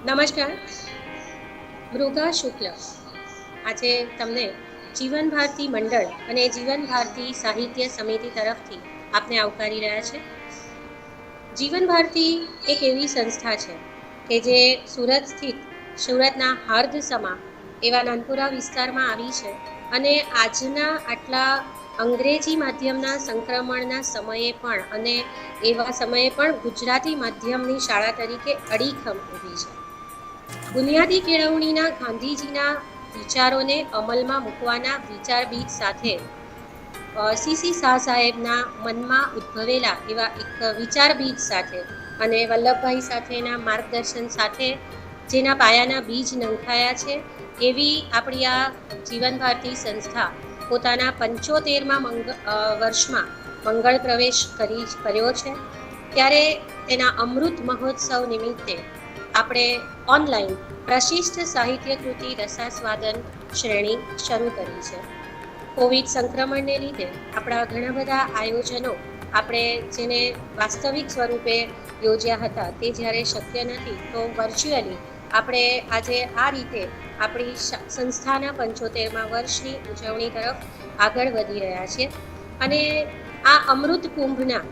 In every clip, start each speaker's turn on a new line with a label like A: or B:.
A: નમસ્કાર, મૃગા શુક્લ આજે તમને જીવન ભારતી મંડળ અને જીવન ભારતી સાહિત્ય સમિતિ તરફથી આપને આવકારી રહ્યા છે. જીવન ભારતી એક એવી સંસ્થા છે કે જે સુરત સ્થિત સુરતના હાર્દસમા એવા નાનપુરા વિસ્તારમાં આવી છે અને આજના આટલા અંગ્રેજી માધ્યમના સંક્રમણના સમયે પણ અને એવા સમયે પણ ગુજરાતી માધ્યમની શાળા તરીકે અડીખમ ઊભી છે. બુનિયાદી કેળવણીના ગાંધીજીના વિચારોને અમલમાં મૂકવાના વિચાર બીજ સાથે સીસી શાહ સાહેબના મનમાં ઉદ્ભવેલા એવા એક વિચાર બીજ સાથે અને વલ્લભભાઈ સાથેના માર્ગદર્શન સાથે જેના પાયાના બીજ નંખાયા છે એવી આપણી આ જીવન ભારતી સંસ્થા પોતાના 75મા વર્ષમાં મંગળ પ્રવેશ કર્યો છે. ત્યારે તેના અમૃત મહોત્સવ નિમિત્તે આપણે ઓનલાઈન પ્રશિષ્ટ સાહિત્ય કૃતિ રસાસ્વાદન શ્રેણી શરૂ કરી છે. કોવિડ સંક્રમણને લીધે આપણા ઘણા બધા આયોજનો આપણે જેને વાસ્તવિક સ્વરૂપે યોજ્યા હતા તે જ્યારે શક્ય નથી તો વર્ચ્યુઅલી આપણે આજે આ રીતે આપણી સંસ્થાના 75મા વર્ષની ઉજવણી તરફ આગળ વધી રહ્યા છીએ અને આ અમૃત કુંભના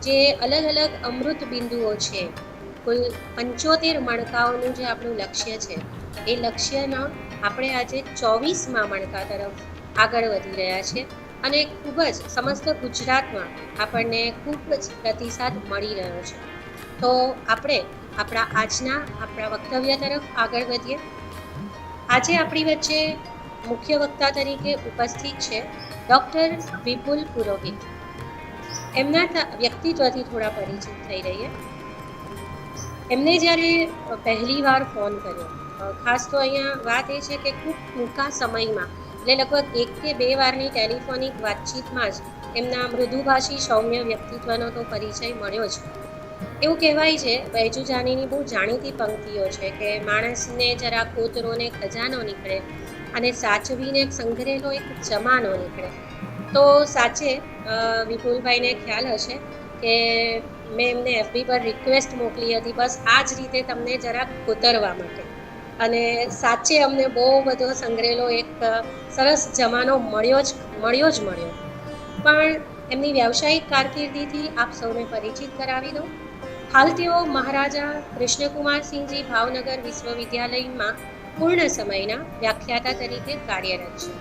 A: જે અલગ અલગ અમૃત બિંદુઓ છે, કુલ 75 મણકાઓનું જે આપણું લક્ષ્ય છે એ લક્ષ્યના આપણે આજે 24મા મણકા તરફ આગળ વધી રહ્યા છે અને ખૂબ જ સમસ્ત ગુજરાતમાં આપણને ખૂબ જ પ્રતિસાદ મળી રહ્યો છે. તો આપણે આપણા વક્તવ્ય તરફ આગળ વધીએ. આજે આપણી વચ્ચે મુખ્ય વક્તા તરીકે ઉપસ્થિત છે ડૉક્ટર વિપુલ પુરોહિત. એમના વ્યક્તિત્વથી થોડા પરિચિત થઈ રહીએ. એમને જ્યારે પહેલી વાર ફોન કર્યો, ખાસ તો અહીંયા વાત એ છે કે ખૂબ ટૂંકા સમયમાં એટલે લગભગ 1 કે 2 વારની ટેલિફોનિક વાતચીતમાં જ એમના મૃદુભાષી સૌમ્ય વ્યક્તિત્વનો તો પરિચય મળ્યો જ. એવું કહેવાય છે, બૈજુ જાનીની બહુ જાણીતી પંક્તિઓ છે કે માણસને જરા કોતરોને ખજાનો નીકળે અને સાચવીને સંગ્રહેલો એક જમાનો નીકળે. તો સાચે વિપુલભાઈને ખ્યાલ હશે કે મેં એમને એફબી પર રિક્વેસ્ટ મોકલી હતી બસ આ જ રીતે તમને જરાક કોતરવા માટે, અને સાચે અમને બહુ બધો સંગ્રહેલો એક સરસ જમાનો મળ્યો જ પણ એમની વ્યાવસાયિક કારકિર્દીથી આપ સૌને પરિચિત કરાવી દઉં. હાલ તેઓ મહારાજા કૃષ્ણકુમારસિંહજી ભાવનગર વિશ્વવિદ્યાલયમાં પૂર્ણ સમયના વ્યાખ્યાતા તરીકે કાર્યરત છે.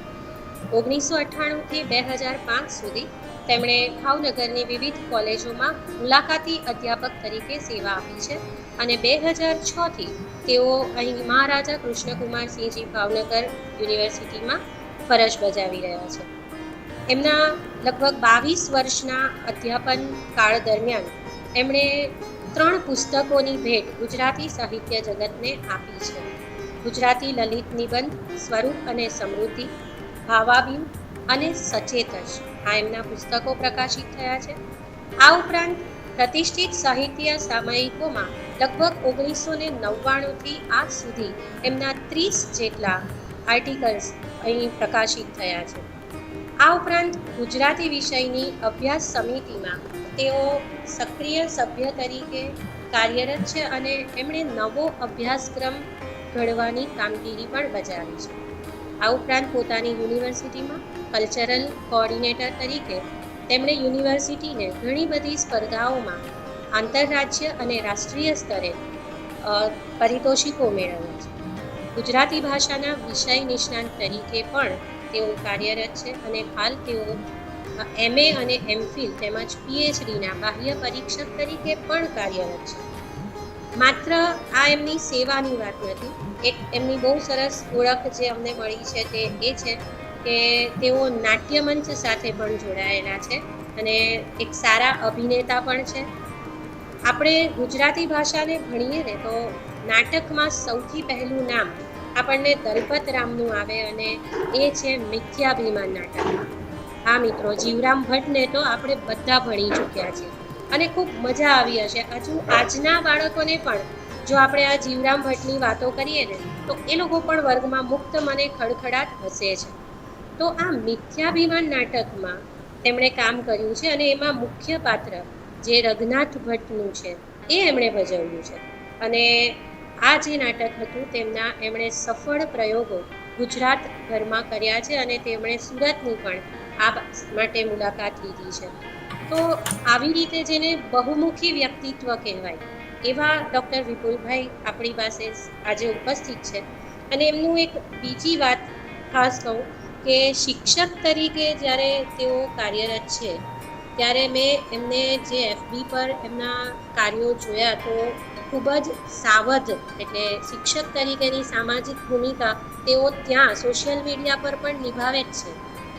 A: 1998થી 2005 સુધી તેમણે ભાવનગરની વિવિધ કોલેજોમાં મુલાકાતી અધ્યાપક તરીકે સેવા આપી છે અને 2006થી તેઓ અહીં મહારાજા કૃષ્ણકુમારસિંહજી ભાવનગર યુનિવર્સિટીમાં ફરજ બજાવી રહ્યા છે. એમના લગભગ 22 વર્ષના અધ્યાપન કાળ દરમિયાન એમણે 3 પુસ્તકોની ભેટ ગુજરાતી સાહિત્ય જગતને આપી છે. ગુજરાતી લલિત નિબંધ સ્વરૂપ અને સમૃદ્ધિ, ભાવાબીન અને સચેતન, આ એમના પુસ્તકો પ્રકાશિત થયા છે. આ ઉપરાંત પ્રતિષ્ઠિત સાહિત્ય સામયિકોમાં લગભગ 1999થી આજ સુધી એમના 30 જેટલા આર્ટિકલ્સ અહીં પ્રકાશિત થયા છે. આ ઉપરાંત ગુજરાતી વિષયની અભ્યાસ સમિતિમાં તેઓ સક્રિય સભ્ય તરીકે કાર્યરત છે અને એમણે નવો અભ્યાસક્રમ ઘડવાની કામગીરી પણ બજાવી છે. આ ઉપરાંત પોતાની યુનિવર્સિટીમાં કલ્ચરલ કોઓર્ડિનેટર તરીકે તેમણે યુનિવર્સિટીને ઘણી બધી સ્પર્ધાઓમાં આંતરરાજ્ય અને રાષ્ટ્રીય સ્તરે પારિતોષિકો મેળવ્યા છે. ગુજરાતી ભાષાના વિષય નિષ્ણાત તરીકે પણ તેઓ કાર્યરત છે અને હાલ તેઓ MA અને MPhil તેમજ PhDના બાહ્ય પરીક્ષક તરીકે પણ કાર્યરત છે. માત્ર આ એમની સેવાની વાત નથી, એક એમની બહુ સરસ ઓળખ જે અમને મળી છે તે એ છે કે તેઓ નાટ્યમંચ સાથે પણ જોડાયેલા છે અને એક સારા અભિનેતા પણ છે. આપણે ગુજરાતી ભાષાને ભણીએ ને તો નાટકમાં સૌથી પહેલું નામ આપણને દલપત રામનું આવે અને એ છે મિથ્યાભિમાન નાટક. હા મિત્રો, જીવરામ ભટ્ટને તો આપણે બધા ભણી ચૂક્યા છીએ અને ખૂબ મજા આવી હશે. હજુ આજના બાળકોને પણ જો આપણે આ જીવરામ ભટ્ટની વાતો કરીએ ને તો એ લોકો પણ વર્ગમાં મુક્ત મને ખડખડાટ હસે છે. તો આ મિથ્યાભિમાન નાટકમાં તેમણે કામ કર્યું છે અને એમાં મુખ્ય પાત્ર જે રઘનાથ ભટ્ટનું છે એ એમણે ભજવ્યું છે અને આ જે નાટક હતું એમણે સફળ પ્રયોગો ગુજરાતભરમાં કર્યા છે અને તેમણે સુરતની પણ આ માટે મુલાકાત લીધી છે. તો આવી રીતે જેને બહુમુખી વ્યક્તિત્વ કહેવાય એવા ડૉક્ટર વિપુલભાઈ આપણી પાસે આજે ઉપસ્થિત છે. અને એમનું એક બીજી વાત ખાસ કહું કે શિક્ષક તરીકે જ્યારે તેઓ કાર્યરત છે ત્યારે મેં એમને જે એફબી પર એમના કાર્યો જોયા તો ખૂબ જ સાવધ, એટલે શિક્ષક તરીકેની સામાજિક ભૂમિકા તેઓ ત્યાં સોશિયલ મીડિયા પર પણ નિભાવે જ છે.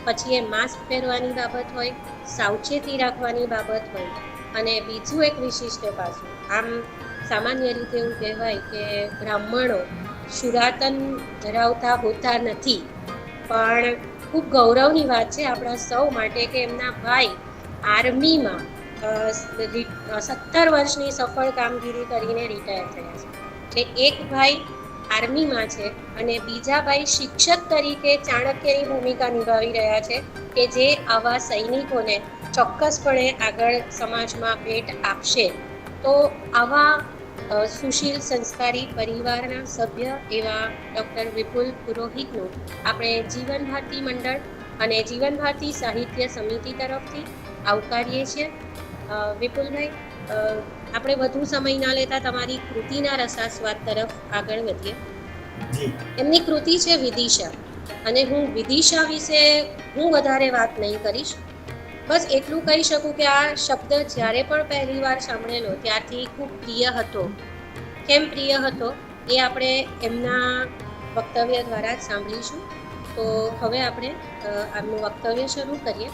A: પછી એ માસ્ક પહેરવાની બાબત હોય, સાવચેતી રાખવાની બાબત હોય, અને બીજું એક વિશિષ્ટ પાસું, આમ સામાન્ય રીતે એવું કહેવાય કે બ્રાહ્મણો શુરાતન ધરાવતા હોતા નથી, પણ ખૂબ ગૌરવની વાત છે આપણા સૌ માટે કે એમના ભાઈ આર્મીમાં 17 વર્ષની સફળ કામગીરી કરીને રિટાયર થયા છે. એટલે એક ભાઈ આર્મીમાં છે અને બીજા ભાઈ શિક્ષક તરીકે ચાણક્યની ભૂમિકા નિભાવી રહ્યા છે કે જે આવા સૈનિકોને ચોક્કસપણે આગળ સમાજમાં ભેટ આપશે. તો આવા સુશીલ સંસ્કારી પરિવારના સભ્ય એવા ડૉક્ટર વિપુલ પુરોહિતનું આપણે જીવન ભારતી મંડળ અને જીવન ભારતી સાહિત્ય સમિતિ તરફથી આવકારીએ છીએ. વિપુલભાઈ, આપણે વધુ સમય ના લેતા તમારી કૃતિના રસાસ્વાદ તરફ આગળ વધીએ. એમની કૃતિ છે વિદિશા, અને હું વિદિશા વિશે વધારે વાત નહીં કરીશ. બસ એટલું કહી શકું કે આ શબ્દ જ્યારે પણ પહેલી વાર સાંભળેલો ત્યારથી ખૂબ પ્રિય હતો. કેમ પ્રિય હતો એ આપણે એમના વક્તવ્ય દ્વારા જ સાંભળીશું. તો હવે આપણે આમનું વક્તવ્ય શરૂ કરીએ.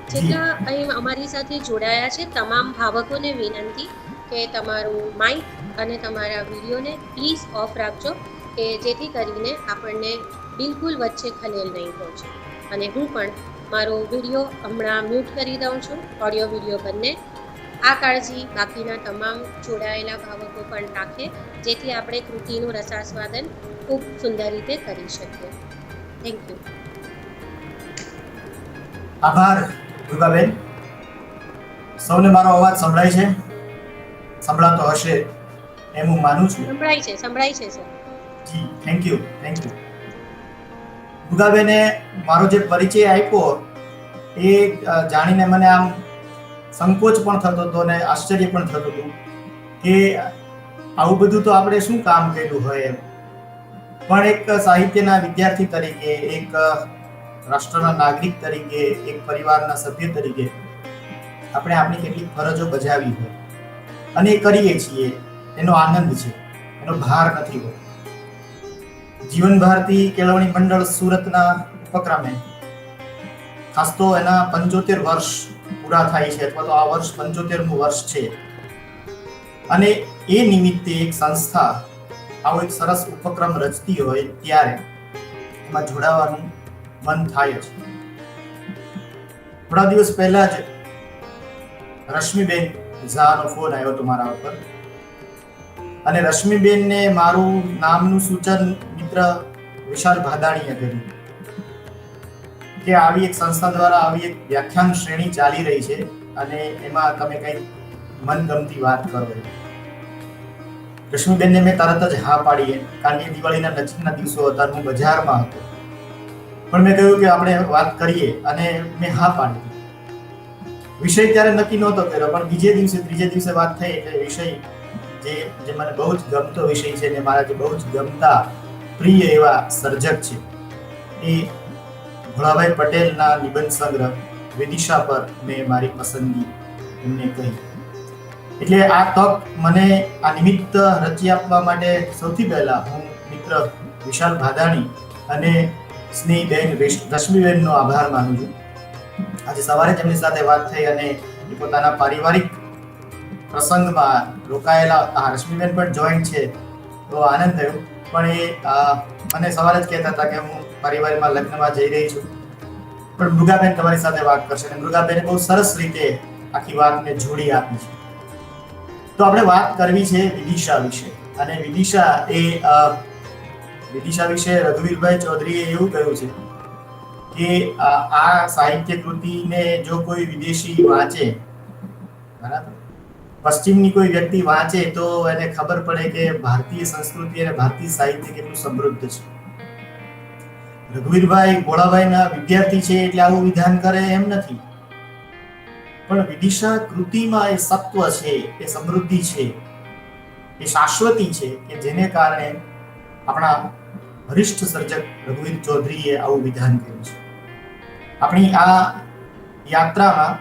A: જેટલા અહીં અમારી સાથે જોડાયા છે તમામ ભાવકોને વિનંતી કે તમારું માઇક અને તમારા વિડીયોને પ્લીઝ ઓફ રાખજો, કે જેથી કરીને આપણને બિલકુલ વચ્ચે ખલેલ નહીં પહોંચે. અને હું પણ મારો વિડીયો હમણાં મ્યુટ કરી દઉં છું, ઓડિયો વિડીયો બંને. આ કાળજી બાકીના તમામ જોડાયેલા ભાવકો પણ રાખે, જેથી આપણે કૃતિનું રસાસ્વાદન ખૂબ સુંદર રીતે કરી શકીએ. Thank you.
B: આભાર દુર્ગાબેન. સૌને મારો અવાજ સંભળાય છે? સંભળાતો હશે એમ હું માનું છું.
A: સંભળાય છે સર.
B: જી, થેન્ક યુ. દુર્ગાબેને મારો જે પરિચય આપ્યો એ જાણીને મને આમ સંકોચ પણ થતો હતો અને આશ્ચર્ય પણ થતું હતું કે આવું બધું તો આપણે શું કામ કર્યું હોય એમ. પણ એક સાહિત્યના વિદ્યાર્થી તરીકે, એક રાષ્ટ્રના નાગરિક તરીકે, એક પરિવારના સભ્ય તરીકે આપણે આપણી કેટલીક ફરજો બજાવી હોય અને એ કરીએ છીએ, એનો આનંદ છે, એનો ભાર નથી હોતો. જીવન ભારતી કેળવણી મંડળ સુરતના ઉપક્રમે ખાસ તો એના 75 વર્ષ પૂરા થાય છે, અથવા તો આ વર્ષ 75મું વર્ષ છે, અને એ નિમિત્તે એક સંસ્થા આવો એક સરસ ઉપક્રમ રચતી હોય ત્યારે એમાં જોડાવાનું મન થાય છે. થોડા દિવસ પહેલા જ રશ્મિબેન ઝાનો ફોન આવ્યો હતો મારા ઉપર, અને રશ્મિબેનને મારું નામનું સૂચન મિત્ર વિશાલ ભાદાણીએ કર્યું કે આવી એક સંસ્થા દ્વારા આવી એક વ્યાખ્યાન શ્રેણી ચાલી રહી છે અને એમાં તમે કંઈક મનગમતી વાત કરો. રશ્મિબેનને મેં તરત જ હા પાડી, કારણ કે દિવાળીના નજીકના દિવસો હતા, હું બજારમાં હતો, પણ મેં કહ્યું કે આપણે વાત કરીએ અને મેં હા પાડી. વિષય ત્યારે નક્કી નહોતો કર્યો, પણ ત્રીજે દિવસે વાત થઈ એટલે વિષય જે મને બહુ જ ગમતો વિષય છે ને મારા જે બહુ જ ગમતા પ્રિય એવા સર્જક છે એ ભોળાભાઈ પટેલના નિબંધ સંગ્રહ વિદિશા પર મેં મારી પસંદગી એમને કહી. એટલે આ તક મને આ નિમિત્ત રચી આપવા માટે સૌથી પહેલા હું મિત્ર વિશાલ ભાદાણી અને સ્નેહીબેન રશ્મિબેનનો આભાર માનું છું. આજે સવારે જ એમની સાથે વાત થઈ અને એ પોતાના પારિવારિક પ્રસંગમાં રોકાયેલા. રશ્મિબેન પણ જોઈન્ટ છે તો આનંદ થયો, પણ એ મને સવારે જ કહેતા હતા કે હું પરિવારમાં લગ્નમાં જઈ રહી છું, પણ મૃગાબેન તમારી સાથે વાત કરશે, અને મૃગાબેને બહુ સરસ રીતે આખી વાતને જોડી આપી છે. તો આપણે વાત કરવી છે વિદિશા વિશે, અને વિદિશા વિશે રઘુવીરભાઈ ચૌધરીએ એવું કહ્યું છે કે આ સાહિત્ય કૃતિને જો કોઈ વિદેશી વાંચે, બરાબર, પશ્ચિમની કોઈ વ્યક્તિ વાંચે તો એને ખબર પડે કે ભારતીય સંસ્કૃતિ અને ભારતીય સાહિત્ય કેટલું સમૃદ્ધ છે. રઘુવીરભાઈ ભોળાભાઈના વિદ્યાર્થી છે એટલે આવું વિધાન કરે એમ નથી, પણ વિદિશા કૃતિમાં એ સત્વ છે, એ સમૃદ્ધિ છે, એ શાશ્વતી છે કે જેને કારણે આપણા વરિષ્ઠ સર્જક રઘુવીર ચૌધરીએ આવું વિધાન કર્યું છે. આપણી આ યાત્રામાં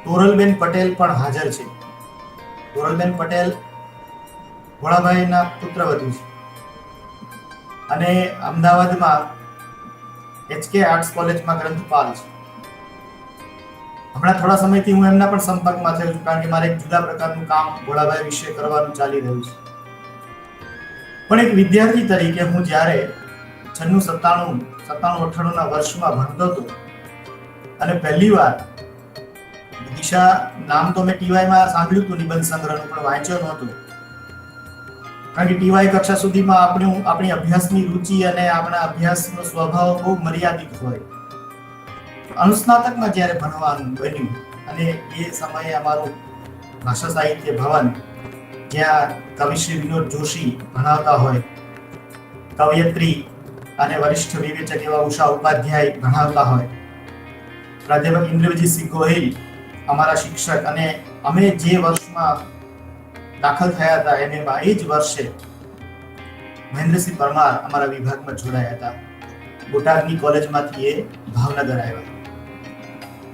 B: તોરલબેન પટેલ પણ હાજર છે. તોરલબેન પટેલ ભોળાભાઈના પુત્રવધુ છે અને અમદાવાદમાં HK આર્ટ્સ કોલેજમાં ગ્રંથપાલ છે. હમણાં થોડા સમયથી હું એમના પણ સંપર્કમાં થયો છું, કારણ કે મારે એક જુદા પ્રકારનું કામ ભોળાભાઈ વિશે કરવાનું ચાલી રહ્યું છે. પણ એક વિદ્યાર્થી તરીકે હું જ્યારે 97-98 ના વર્ષમાં ભણતો હતો અને પહેલી વાર વિદિશા નામ તો મેં ટીવાયમાં સાંભળ્યું હતું, નિબંધ સંગ્રહનું, પણ વાંચ્યો નહોતો. કારણ કે ટીવાય કક્ષા સુધીમાં આપણી અભ્યાસની રુચિ અને આપણા અભ્યાસનો સ્વભાવ બહુ મર્યાદિત હોય. અનુસ્નાતકમાં જ્યારે ભણવાનું બન્યું અને એ સમયે અમારું ભાષા સાહિત્ય ભવન, જ્યાં કવિશ્રી વિનોદ જોશી ભણાવતા હોય, કવયત્રી અને વરિષ્ઠ વિવેચક એવા ઉષા ઉપાધ્યાય ભણાવતા હોય, પ્રાધ્યાપક ઇન્દ્રજીતસિંહ ગોહિલ અમારા શિક્ષક, અને અમે જે વર્ષમાં દાખલ થયા હતા એમએમાં, એ જ વર્ષે મહેન્દ્રસિંહ પરમાર અમારા વિભાગમાં જોડાયા હતા. બોટાદની કોલેજમાંથી એ ભાવનગર આવ્યા.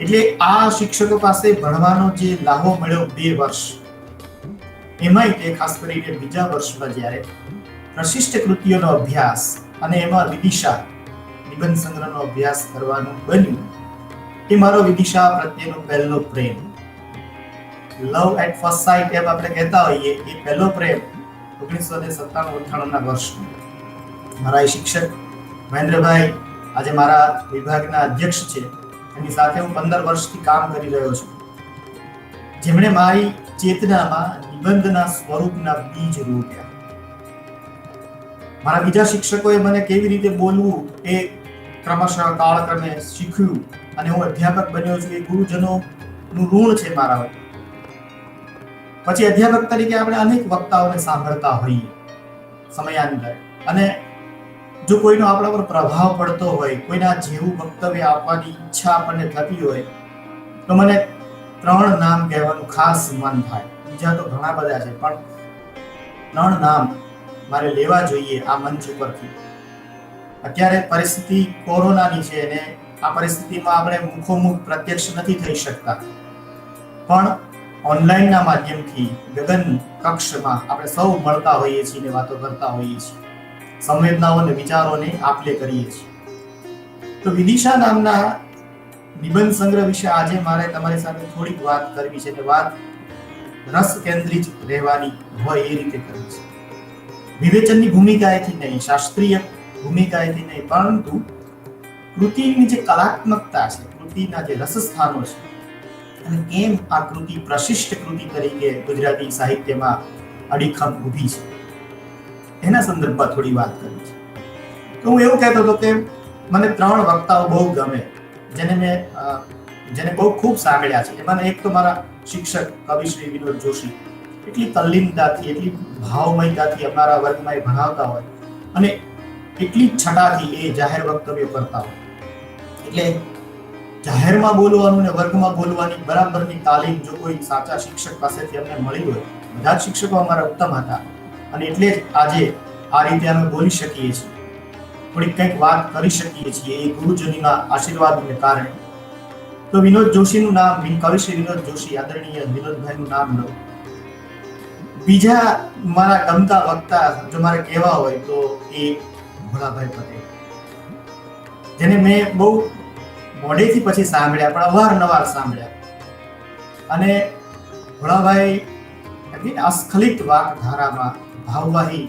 B: એટલે આ શિક્ષકો પાસે ભણવાનો જે લાહો મળ્યો 2 વર્ષ, એમાંય તે ખાસ કરીને બીજા વર્ષમાં જ્યારે પ્રશિષ્ટ કૃતિઓનો અભ્યાસ અને એમાં વિદિશા નિબંધ સંગ્રહનો અભ્યાસ કરવાનું બન્યું, એ મારો વિદિશા પ્રત્યેનો પહેલો પ્રેમ, લવ એટ ફર્સ્ટ સાઇટ એમ આપણે કહેતા હોઈએ, એ પહેલો પ્રેમ 1997-98 ના વર્ષમાં મારા શિક્ષક મહેન્દ્રભાઈ આજે મારા વિભાગના અધ્યક્ષ છે, એની સાથે હું 15 વર્ષથી કામ કરી રહ્યો છું, જેમણે મારી ચેતનામાં નિબંધના સ્વરૂપના બીજ રોપ્યા. મારા બીજા શિક્ષકોએ મને કેવી રીતે બોલવું એ ક્રમશઃ કાળક્રમે શીખ્યું અને હું અધ્યાપક બન્યો છું. એ ગુરુજનોનું ઋણ છે મારા. પછી અધ્યાપક તરીકે આપણે અનેક વક્તાઓને સાંભળતા હોઈએ સમયાંતરે, અને જો કોઈનો આપણા પર પ્રભાવ પડતો હોય, કોઈના જેવું વક્તવ્ય આપવાની ઈચ્છા આપણને થતી હોય, તો મને 3 નામ કહેવાનું ખાસ મન થાય. બીજા તો ઘણા બધા છે, પણ 3 નામ મારે લેવા જોઈએ આ મંચ ઉપરથી. અત્યારે પરિસ્થિતિ કોરોનાની છે અને આ પરિસ્થિતિમાં આપણે મુખોમુખ પ્રત્યક્ષ નથી થઈ શકતા, પણ ઓનલાઈનના માધ્યમથી ગગન કક્ષમાં આપણે સૌ મળતા હોઈએ છીએ અને વાતો કરતા હોઈએ છીએ, સંવેદનાઓ અને વિચારોને આપ-લે કરીએ છીએ. તો વિદિશા નામના નિબંધ સંગ્રહ વિશે આજે મારે તમારી સાથે થોડીક વાત કરવી છે, અને વાત રસ કેન્દ્રિત રહેવાની હોય એ રીતે કરવી છે. વિવેચનની ભૂમિકાએથી નહીં, શાસ્ત્રીય ભૂમિકાએથી નહીં, પરંતુ કૃતિની જે કલાત્મકતા છે, કૃતિના જે રસસ્થાનો છે, અને કેમ આ કૃતિ પ્રશિષ્ટ કૃતિ તરીકે ગુજરાતી સાહિત્યમાં અડીખમ ઊભી છે, એના સંદર્ભમાં થોડી વાત કરવી છે. તો હું એવું કહેતો હતો કે મને 3 વક્તાઓ બહુ ગમે, જેને બહુ ખૂબ સાંભળ્યા છે. એમાં એક તો મારા શિક્ષક કવિશ્રી વિનોદ જોશી, એટલી તલ્લીનતાથી, એટલી ભાવમયતાથી અમારા વર્ગમાં એ ભણાવતા હોય અને એટલી છટાથી એ જાહેર વક્તવ્ય કરતા હોય. એટલે જાહેરમાં બોલવાનું ને વર્ગમાં બોલવાની બરાબરની તાલીમ જો કોઈ સાચા શિક્ષક પાસેથી અમને મળી હોય, બધા જ શિક્ષકો અમારા ઉત્તમ હતા, અને એટલે જ આજે આ રીતે અમે બોલી શકીએ છીએ, થોડીક કંઈક વાત કરી શકીએ છીએ એ ગુરુજનોના આશીર્વાદને કારણે. તો વિનોદ જોશીનું નામ, કવિશ્રી વિનોદ જોશી, આદરણીય વિનોદભાઈનું નામ લો. બીજા મારા ગમતા વક્તા જો મારે કહેવા હોય તો એ ભોળાભાઈ પટેલ, જેને મેં બહુ મોડેથી પછી સાંભળ્યા, પણ અવારનવાર સાંભળ્યા. અને ભોળાભાઈ અસ્ખલિત વાકધારામાં ભાવવાહી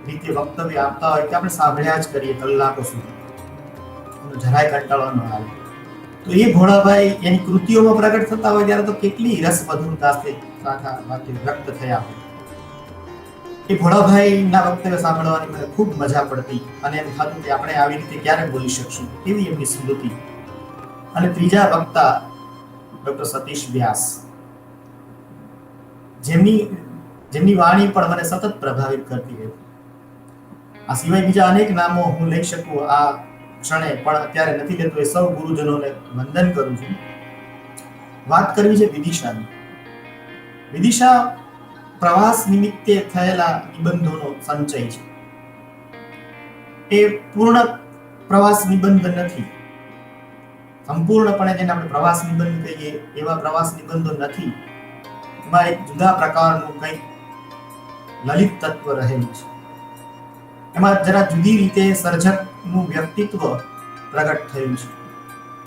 B: રીતે વક્તવ્ય આપતા હોય કે આપણે સાંભળ્યા જ કરીએ કલાકો સુધી, જરાય કંટાળો ન આવે. તો એ ભોળાભાઈ એની કૃતિઓમાં પ્રગટ થતા હોય ત્યારે તો કેટલી રસમધુરતાથી વ્યક્ત થયા હોય. એ ભોળાભાઈના વક્તવ્ય સાંભળવાની મને ખૂબ મજા પડતી, અને એમ થતું કે આપણે આવી રીતે ક્યારે બોલી શકશું, એવી એમની સ્મૃતિ. અને ત્રીજા વક્તા ડોક્ટર સતીશ વ્યાસ, જેમની વાણી પણ મને સતત પ્રભાવિત કરતી રહી. આ સિવાય બીજા અનેક નામો હું લઈ શકું આ ક્ષણે, પણ અત્યારે નથી લેતો. એ સૌ ગુરુજનોને વંદન કરું છું. વાત કરવી છે વિદિશાની. વિદિશા પ્રવાસ નિમિત્તે થયેલા નિબંધોનો સંચય છે. એ પૂર્ણ પ્રવાસ નિબંધ નથી, સંપૂર્ણપણે જેને આપણે પ્રવાસ નિબંધ કહીએ એવા પ્રવાસ નિબંધો નથી. એમાં એક જુદા પ્રકારનું કંઈક લલિત તત્વ રહેલું છે. એમાં જરા જુદી રીતે સર્જકનું વ્યક્તિત્વ પ્રગટ થયું છે.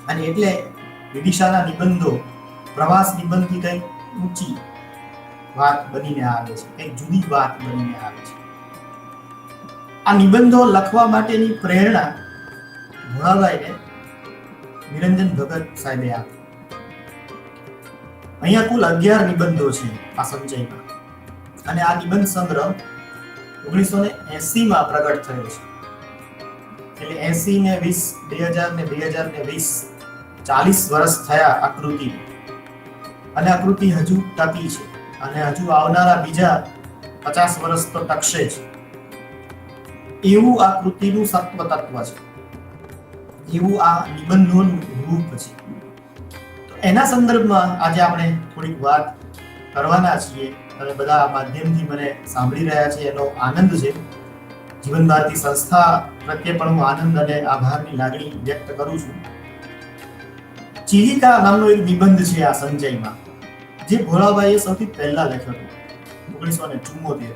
B: અને એટલે વિદિશાના નિબંધો પ્રવાસ નિબંધથી કંઈક ઊંચી વાત બનીને આવે છે, કંઈક જુદી વાત બનીને આવે છે. આ નિબંધો લખવા માટેની પ્રેરણા ભોળાભાઈને નિરંજન ભગત સાહેબે આપી. અહીંયા કુલ 11 નિબંધો છે આ સંચયમાં, અને આ નિબંધ સંગ્રહ 1980 માં પ્રગટ થયો છે. એટલે 80 ને 20, 2000 ને 2020 40 વર્ષ થયા આ કૃતિ, અને આ કૃતિ હજુ ટકી છે, અને હજુ આવનારા બીજા 50 વર્ષ તો ટકશે જ. એવું આ કૃતિનું સત્વ તત્વ છે, એવું આ નિબંધોનું રૂપ છે. તો એના સંદર્ભમાં આજે આપણે થોડીક વાત કરવાના છીએ. અને બધા આ માધ્યમથી મને સાંભળી રહ્યા છે એનો આનંદ છે. જીવન ભારતી સંસ્થા પ્રત્યે પણ હું આનંદ અને આભારની લાગણી વ્યક્ત કરું છું. ચિલિકા નામનો એક નિબંધ છે આ સંચયમાં, જે ભોળાભાઈએ સૌથી પહેલા લખ્યો હતો 1974,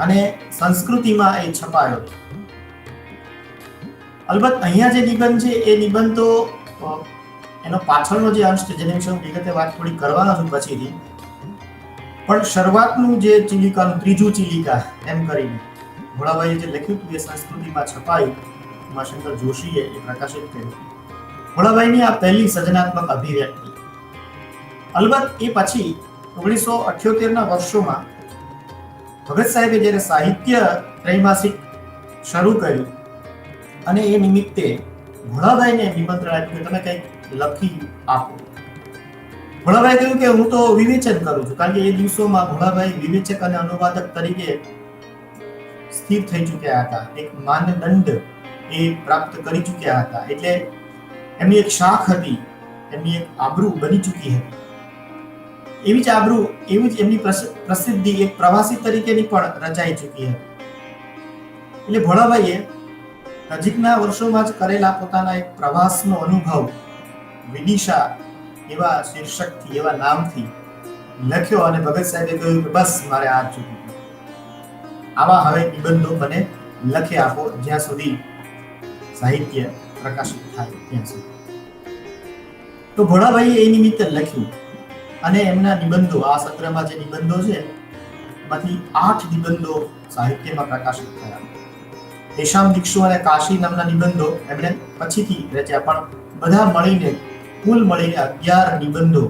B: અને સંસ્કૃતિમાં એ છપાયો હતો. અલબત્ત અહીંયા જે નિબંધ છે એ નિબંધ તો એનો પાછળનો જે અંશ છે જેની વિશે હું વિગતે વાત થોડી કરવાનો છું પછીથી, પણ શરૂઆતનું જે ચિલિકાનું ત્રીજું ચિલિકા એમ કરીને ભોળાભાઈએ જે લખ્યું હતું એ સંસ્કૃતિમાં છપાયું. ઉમાશંકર જોશીએ એ પ્રકાશિત કર્યું. ભોળાભાઈની આ પહેલી સર્જનાત્મક અભિવ્યક્તિ. અલબત્ત એ પછી 1978ના વર્ષોમાં ભગત સાહેબે જ્યારે સાહિત્ય ત્રૈમાસિક શરૂ કર્યું, અને એ નિમિત્તે ભોળાભાઈને નિમંત્રણ આપ્યું કે તમે કંઈક લખી આપો. ભોળાભાઈ કહ્યું કે હું તો વિવેચન કરું છું, કારણ કે એ દિવસોમાં ભોળાભાઈ વિવેચક અને અનુવાદક તરીકે સ્થિર થઈ ચૂક્યા હતા. એક માનદંડ એ પ્રાપ્ત કરી ચૂક્યા હતા. એટલે એમની એક શાખ હતી, એમની એક આબરૂ બની ચૂકી હતી. એવી જ આબરૂ, એવી જ એમની પ્રસિદ્ધિ એક પ્રવાસી તરીકેની પણ રચાઈ ચૂકી હતી. એટલે ભોળાભાઈએ નજીકના વર્ષોમાં જ કરેલા પોતાના એક પ્રવાસનો અનુભવ વિદિશા એવા શીર્ષકથી, એવા નામથી લખ્યો, અને ભગત સાહેબે કહ્યું કે બસ મારે આ ચૂકી ગયું. આવા હવે નિબંધો મને લખી આપો, જ્યાં સુધી સાહિત્ય પ્રકાશિત થાય ત્યાં સુધી. તો ભોળાભાઈએ એ નિમિત્તે લખ્યું, અને એમના નિબંધો, આ સંગ્રહમાં જે નિબંધો છે એમાંથી 8 નિબંધો સાહિત્યમાં પ્રકાશિત થયા. દેશામ દીક્ષુ અને કાશી નામના નિબંધો એમણે પછીથી રચ્યા, પણ બધા મળીને કુલ મળીને 11 નિબંધો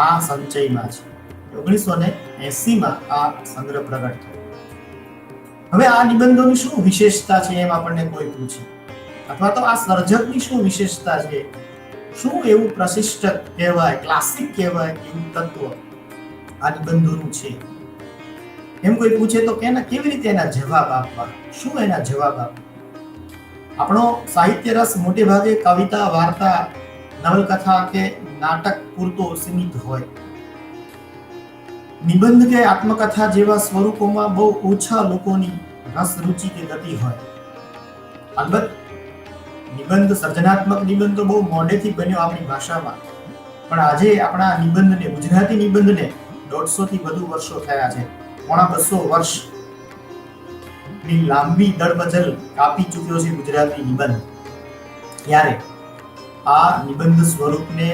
B: આ સંચયમાં છે. 1980માં આ સંગ્રહ પ્રગટ થયો. હવે આ નિબંધોની શું વિશેષતા છે એમ આપણને કોઈ પૂછે, અથવા તો આ સર્જકની શું વિશેષતા છે, શું એવું પ્રશિષ્ટ કહેવાય, ક્લાસિક કહેવાય એવું તત્વ આ નિબંધોનું છે એમ કોઈ પૂછે તો કેવી રીતે એના જવાબ આપવા, શું એના જવાબ આપવા? આપણો સાહિત્ય રસ મોટે ભાગે કવિતા, વાર્તા, નવલકથા કે નાટક પૂરતો સીમિત હોય. નિબંધ કે આત્મકથા જેવા સ્વરૂપોમાં બહુ ઓછા લોકોની રસ, રુચિ કે ગતિ હોય. અલબત્ત નિબંધ, સર્જનાત્મક નિબંધ તો બહુ મોડેથી બન્યો આપણી ભાષામાં, પણ આજે આપણા નિબંધને, ગુજરાતી નિબંધને 150 થી વધુ વર્ષો થયા છે. 250 વર્ષ ની લાંબી દળબજલ કાપી ચૂક્યો છે ગુજરાતી નિબંધ. ત્યારે આ નિબંધ સ્વરૂપને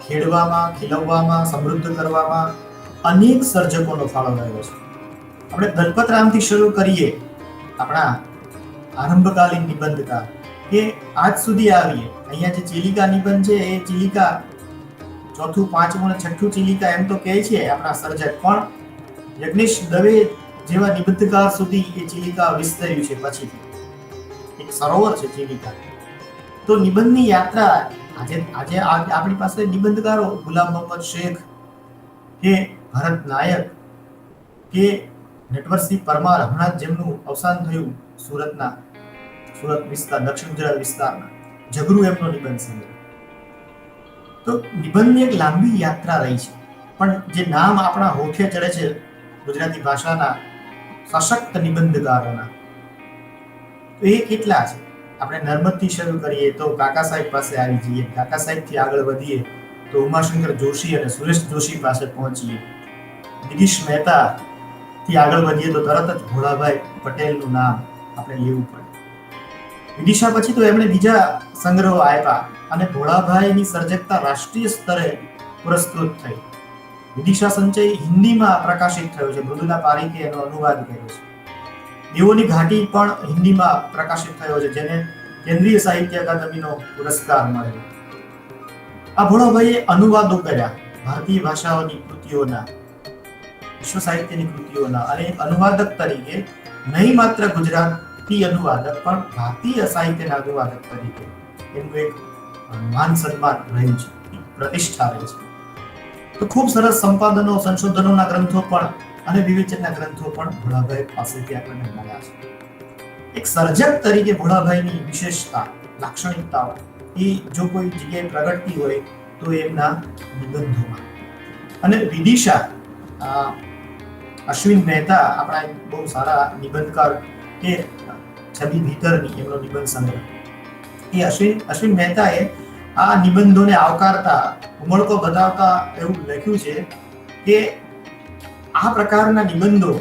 B: ખેડવામાં, ખીલવવામાં, સમૃદ્ધ કરવામાં અનેક સર્જકોનો ફાળો રહ્યો છે. આપણે દલપતરામથી શરૂ કરીએ, આપણા આરંભકાલીન નિબંધકાર, કે આજ સુધી આવીએ. અહીંયા જે ચિલિકા નિબંધ છે એ ચિલિકા 4થું, 5મું અને 6થું ચિલિકા એમ તો કહે છે આપણા સર્જક, પણ યજ્ઞેશ દવે જેવા નિબંધકાર સુધી એ ચિલિકા વિસ્તર્યું છે. પછીથી એક સરોવર છે ચિલિકા. તો નિબંધની યાત્રા આજે આપણી પાસે નિબંધકારો ગુલામ મોહમ્મદ શેખ, કે ભરત નાયક કે નટવરસિંહ પરમાર, હમણાં જેમનું અવસાન થયું સુરત વિસ્તાર, દક્ષિણ ગુજરાત વિસ્તારના, જગરૂ એમનો નિબંધ સંગ્રહ. તો નિબંધની એક લાંબી યાત્રા રહી છે, પણ જે નામ આપણા હોઠે ચડે છે ગુજરાતી ભાષાના સશક્ત નિબંધકારોના, તો એ કેટલા છે? આપણે નર્મદથી શરૂ કરીએ તો કાકા સાહેબ પાસે આવી જઈએ, કાકા સાહેબથી આગળ વધીએ તો ઉમાશંકર જોશી અને સુરેશ જોશી પાસે પહોંચીએ, દિગીશ મહેતા થી આગળ વધીએ તો તરત જ ભોળાભાઈ પટેલનું નામ આપણે લેવું પડે. વિદિશા પછી તો એમણે બીજા સંગ્રહો આપ્યા અને ભોળાભાઈની સર્જકતા રાષ્ટ્રીય સ્તરે પુરસ્કૃત થઈ. વિદિશા સંચય હિન્દીમાં પ્રકાશિત થયો છે, મૃદુલા પારીખે એનો અનુવાદ કર્યો છે. દેવોની ઘાટી પણ હિન્દીમાં પ્રકાશિત થયો છે, જેને કેન્દ્રીય સાહિત્ય અકાદમીનો પુરસ્કાર મળ્યો. આ ભોળાભાઈએ અનુવાદો કર્યા ભારતીય ભાષાઓની કૃતિઓના, વિશ્વ સાહિત્યની કૃતિઓના, અને અનુવાદક તરીકે નહીં માત્ર ગુજરાતી અનુવાદક પણ ભારતીય સાહિત્યના અનુવાદક તરીકે એનું એક માન સન્માન રહ્યું છે, પ્રતિષ્ઠા રહી છે. તો ખૂબ સરસ સંપાદનો, સંશોધનોના ગ્રંથો પણ અને વિવેચનના ગ્રંથો પણ ભોળાભાઈ પાસેથી આપણને મળ્યા છે. એક સર્જક તરીકે ભોળાભાઈની વિશેષતા, લાક્ષણિકતાઓ એ જો કોઈ જગ્યાએ પ્રગટતી હોય તો એમના નિબંધોમાં. અને વિદિશા, અશ્વિન મહેતા આપણા બહુ સારા નિબંધકાર કે છબી ભીતરની એમનો નિબંધ સંગ્રહ, એ અશ્વિન મહેતાએ આ નિબંધોને આવકારતા, ઉમળકો બતાવતા એવું લખ્યું છે કે આ પ્રકારના નિબંધો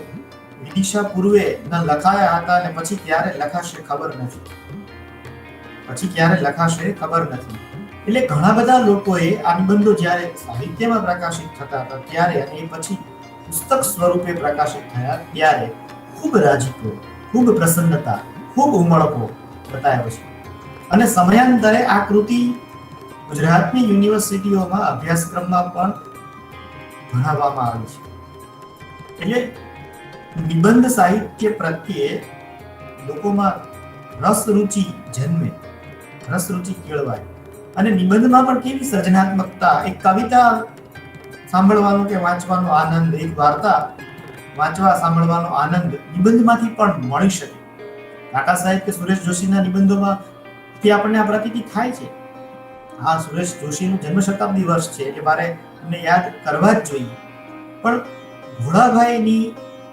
B: વિદિશા પૂર્વે ન લખાયા હતા અને પછી ક્યારે લખાશે ખબર નથી. એટલે ઘણા બધા લોકોએ આ નિબંધો જ્યારે સાહિત્યમાં પ્રકાશિત થતા હતા ત્યારે અને એ પછી પુસ્તક સ્વરૂપે પ્રકાશિત થયા ત્યારે ખૂબ રાજીપો, ખૂબ પ્રસન્નતા, ખૂબ ઉમળકો બતાવ્યો છે. અને સમયાંતરે આ કૃતિ ગુજરાતની યુનિવર્સિટીઓમાં અભ્યાસક્રમમાં પણ ભણાવવામાં આવી છે. એટલે નિબંધ સાહિત્ય પ્રત્યે લોકોમાં રસ રુચિ જન્મે, રસ રુચિ કેળવાય. અને નિબંધમાં પણ કેવી સર્જનાત્મકતા, એક કવિતા સાંભળવાનો કે વાંચવાનો આનંદ, એક વાર્તા વાંચવા સાંભળવાનો આનંદ નિબંધમાંથી પણ મળી શકે. કાકા સાહેબ કે સુરેશ જોશીના નિબંધોમાં તે આપણને આ પ્રતીતિ થાય છે. હા, સુરેશ જોશીનું જન્મ શતાબ્દી વર્ષ છે એટલે મારે એમને યાદ કરવા જ જોઈએ, પણ ભોળાભાઈની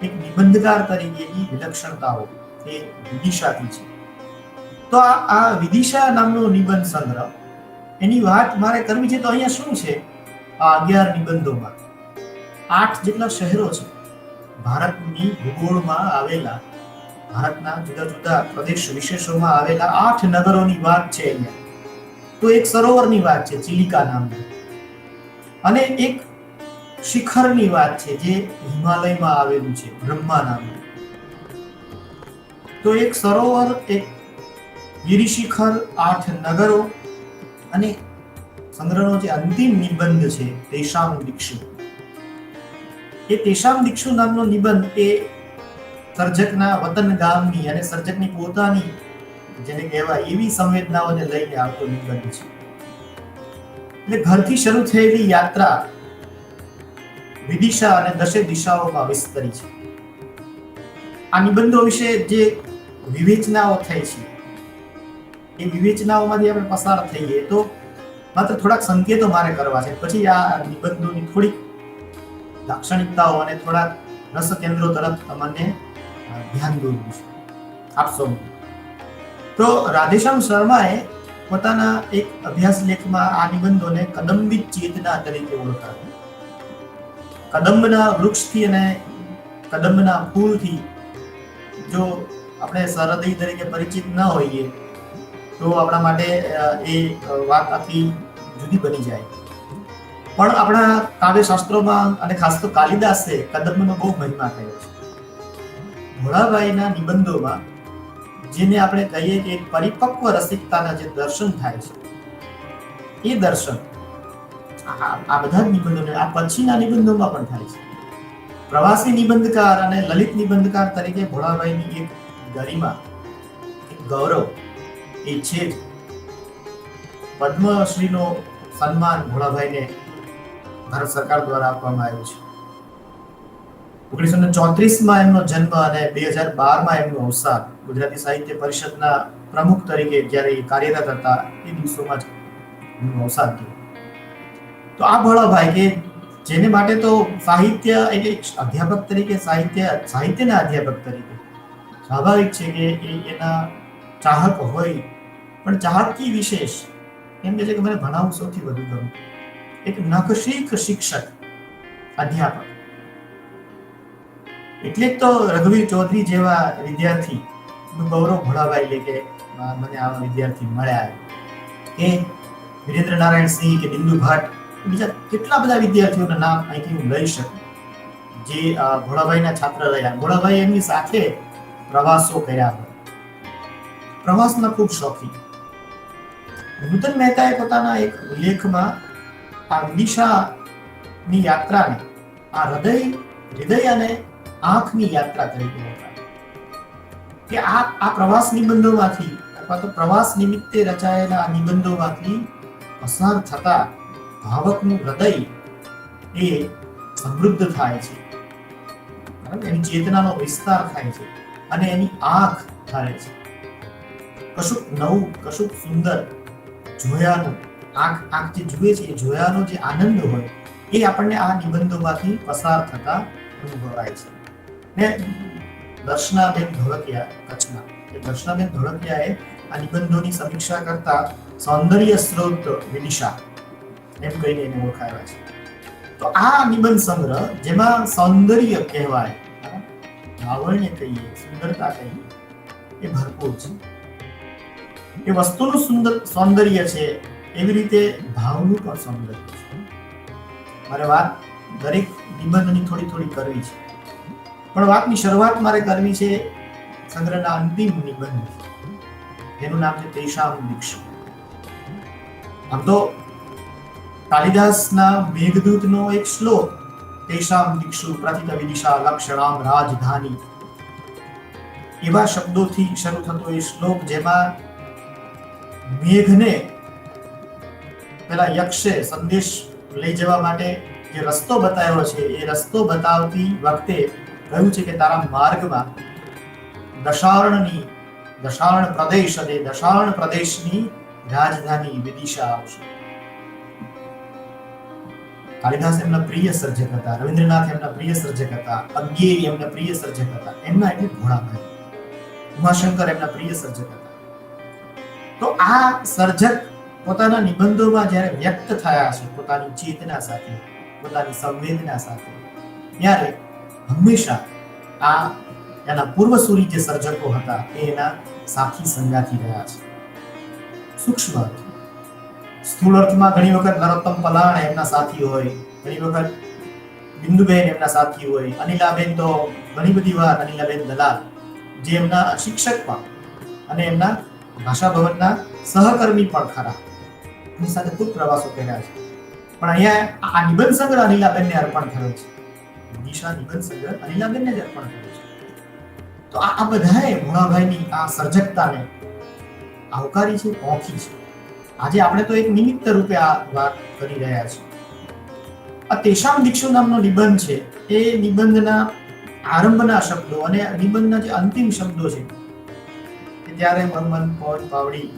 B: એક નિબંધકાર તરીકેની વિલક્ષણતાઓ એ વિદિશાથી છે. તો આ વિદિશા નામનો નિબંધ સંગ્રહ, એની વાત મારે કરવી છે તો અહીંયા શું છે? આ 11 નિબંધોમાં 8 જેટલા શહેરો છે. ભારતની ભૂગોળમાં આવેલા, ભારતના જુદા જુદા પ્રદેશ વિશેષોમાં આવેલા 8 નગરોની વાત છે અહીંયા. તો એક સરોવરની વાત છે ચિલિકા નામનું, અને એક શિખરની વાત છે જે હિમાલયમાં આવેલું છે, બ્રહ્મા નામનું. તો એક સરોવર, એક ગિરિશિખર, 8 નગરો, અને સંગ્રહનો જે અંતિમ નિબંધ છે તેષામ દિક્ષુ. એ તેષામ દિક્ષુ નામનો નિબંધ એ સર્જકના વતન ગામની અને સર્જકની પોતાની, જેને કહેવાય એવી સંવેદનાઓને લઈને આવતો નિબંધ છે. એટલે ઘરથી શરૂ થયેલી યાત્રા વિદિશા અને 10 દિશાઓમાં વિસ્તરી છે. આ નિબંધો વિશે જે વિવેચનાઓ થઈ છે એ વિવેચનાઓમાંથી આપણે પસાર થઈએ તો માત્ર થોડાક સંકેતો મારે કરવા છે, પછી આ નિબંધોની થોડીક લાક્ષણિકતાઓ અને થોડાક રસ કેન્દ્રો તરફ તમને ધ્યાન દોરવું છે આપ સૌ. તો રાધેશ્યામ શર્માએ પોતાના એક અભ્યાસ લેખમાં આ નિબંધોને કદંબિત ચેતના તરીકે ઓળખાવ્યા. કદંબના વૃક્ષથી અને કદંબના ફૂલથી જો આપણે સરહદી તરીકે પરિચિત ન હોઈએ તો આપણા માટે એ વાત આખી જુદી બની જાય. પણ આપણા કાવ્યશાસ્ત્રોમાં અને ખાસ તો કાલિદાસે કદંબનો બહુ મહિમા કર્યો છે. ભોળાભાઈના નિબંધોમાં જેને આપણે કહીએ કે એક પરિપક્વ રસિકતાના જે દર્શન થાય છે, એ દર્શન આ બધા જ નિબંધોને, આ પછીના નિબંધોમાં પણ થાય છે. પ્રવાસી નિબંધકાર અને લલિત નિબંધકાર તરીકે ભોળાભાઈની એક ગરિમા, એક ગૌરવ એ છે જ. પદ્મશ્રીનો સન્માન ભોળાભાઈને ભારત સરકાર દ્વારા આપવામાં આવ્યું છે. 1934માં એમનો જન્મ અને 2012માં એમનું અવસાન. ગુજરાતી સાહિત્ય પરિષદના પ્રમુખ તરીકે જ્યારે એ કાર્યરત હતા એ દિવસોમાં જ એમનું અવસાન થયું. તો આ ભોળાભાઈ કે જેને માટે તો સાહિત્ય એટલે અધ્યાપક તરીકે સાહિત્યના અધ્યાપક તરીકે સ્વાભાવિક છે કે એના ચાહક હોય, પણ ચાહકી વિશેષ એમ કે છે કે મને ભણાવવું સૌથી વધુ ગમે. એક નખશીખ શિક્ષક, અધ્યાપક. એટલે તો રઘુવીર ચૌધરી જેવા વિદ્યાર્થી નું ગૌરવ ભોળાભાઈ લે કે મને આવા વિદ્યાર્થી મળ્યા. કે વિરેન્દ્ર નારાયણ સિંહ કે બિંદુ ભટ્ટ, બીજા કેટલા બધા વિદ્યાર્થીઓના નામ અહીંથી હું લઈ શકું જે ભોળાભાઈના છાત્ર રહ્યા. ભોળાભાઈ એમની સાથે પ્રવાસો કર્યા હોય, પ્રવાસના ખૂબ શોખીન. નૂતન મહેતાએ પોતાના એક લેખમાં આ વિદિશાની યાત્રાને આ હૃદય અને આંખની યાત્રા તરીકે ઓળખાવી કે આ પ્રવાસ નિબંધોમાંથી અથવા તો પ્રવાસ નિમિત્તે રચાયેલા આ નિબંધોમાંથી પસાર થતા ભાવકનું હૃદય એ સમૃદ્ધ થાય છે, એની ચેતનાનો વિસ્તાર થાય છે અને એની આંખ થાય છે. કશુંક નવું, કશુંક સુંદર જોયાનું, આંખ જે જુએ છે એ જોયાનો જે આનંદ હોય એ આપણને આ નિબંધોમાંથી પસાર થતા અનુભવાય છે. ને દર્શનાબેન ધોળકિયા, કચ્છના દર્શનાબેન ધોળકિયાએ આ નિબંધોની સમીક્ષા કરતા સૌંદર્ય સ્ત્રોત વિદિશા એમ કહીને એને ઓળખાવ્યા છે. તો આ નિબંધ સંગ્રહ જેમાં સૌંદર્ય કહેવાય, લાવણ્ય કહીએ, સુંદરતા કહીએ, એ ભરપૂર છે. એ વસ્તુનું સૌંદર્ય છે, એવી રીતે ભાવનું પણ સૌંદર્ય છે. મારે વાત દરેક નિબંધની થોડી થોડી કરવી છે, પણ વાતની શરૂઆત મારે કરવી છે સંગ્રહના અંતિમ નિબંધ, એનું નામ છે તેષામ દિક્ષુ. આમ તો કાલિદાસના મેઘદૂતનો એક શ્લોક તેષામ દિક્ષુ પ્રથિત વિદિશા લક્ષણામ રાજધાની, એવા શબ્દોથી શરૂ થતો એ શ્લોક જેમાં મેઘને પેલા યક્ષે સંદેશ લઈ જવા માટે જે રસ્તો બતાવ્યો છે એ રસ્તો બતાવતી વખતે કહ્યું છે કે તારા માર્ગમાં દશાર્ણ પ્રદેશ અને દશાર્ણ પ્રદેશની રાજધાની વિદિશા આવશે. કાલિદાસ એમના પ્રિય સર્જક હતા, રવિન્દ્રનાથ એમના પ્રિય સર્જક હતા, અજ્ઞેય એમના પ્રિય સર્જક હતા. એમના એટલે ભોળાભાઈ, ઉમાશંકર એમના પ્રિય સર્જક હતા. તો આ સર્જક પોતાના નિબંધોમાં જ્યારે વ્યક્ત થયા છે પોતાની ચેતના સાથે, પોતાની સંવેદના સાથે, ત્યારે હંમેશા આ એના પૂર્વસૂરી જે સર્જકો હતા એ એના સાથી સંગાથી રહ્યા છે. સૂક્ષ્મ અર્થ, સ્થૂળ અર્થમાં ઘણી વખત નરોત્તમ પલાણ એમના સાથી હોય, ઘણી વખત બિંદુબેન એમના સાથી હોય, અનિલાબેન તો ઘણી બધી વાર અનિલાબેન દલાલ જે એમના શિક્ષક પણ અને એમના ભાષા ભવનના સહકર્મી પણ ખરા, એની સાથે ખૂબ પ્રવાસો કર્યા છે. પણ અહીંયા આ નિબંધ સંગ્રહ અનિલાબેનને અર્પણ થયો છે, દિશા નિબંધ સંગ્રહ અનિલાબેનને જ અર્પણ થયો છે. તો આ બધાએ ભોળાભાઈની આ સર્જકતાને આવકારી છે, ઓળખી છે. આજે આપણે તો એક નિમિત્ત રૂપે આ વાત કરી રહ્યા છીએ. આ તેષામ દિક્ષુ નામનો નિબંધ છે એ નિબંધના આરંભના શબ્દો અને નિબંધના જે અંતિમ શબ્દો છે ત્યારે મન પવન પાવડી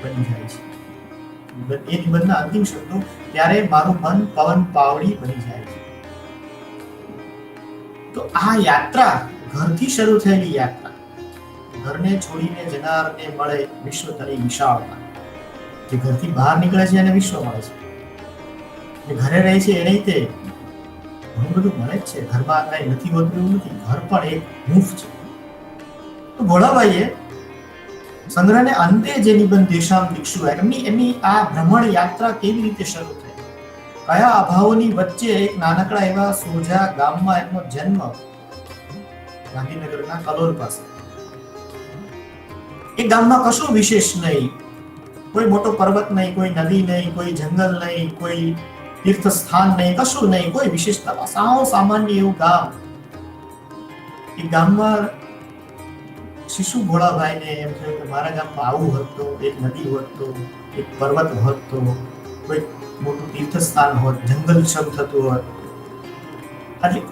B: બની જાય છે. એ નિબંધના અંતિમ શબ્દો ત્યારે મારું મન પવન પાવડી બની જાય છે. તો આ યાત્રા ઘરથી શરૂ થયેલી યાત્રા, ઘરને છોડીને જનારને મળે વિશ્વ તરી વિશાળતા. જે ઘરથી બહાર નીકળે છે એને વિશ્વ મળે છે, જે ઘરે રહે છે એને તે ઘણું બધું મળે જ છે. ઘરમાં કઈ નથી હોતું એવું નથી, ઘર પણ એક હૂંફ છે. તો ભોળાભાઈએ સંગ્રહને અંતે જે નિબંધ તેષામ દિક્ષુ, એમની આ ભ્રમણ યાત્રા કેવી રીતે શરૂ થઈ, કયા અભાવોની વચ્ચે એક નાનકડા એવા સોજા ગામમાં એમનો જન્મ, ગાંધીનગરના કલોલ પાસે. એ ગામમાં કશું વિશેષ નહીં, કોઈ મોટો પર્વત નહીં, કોઈ નદી નહીં, કોઈ જંગલ નહીં, કોઈ તીર્થ સ્થાન નહીં, કશું નહીં, કોઈ વિશેષતા, સાવ સામાન્ય એવું ગામ. એ ગામમાં શિશુ ભોળાભાઈને એમ થયું કે મારા ગામમાં આવું હોત તો, એક નદી હોત તો, એક પર્વત હોત તો, કોઈ મોટું તીર્થસ્થાન હોત, જંગલ શરૂ થતું હોત.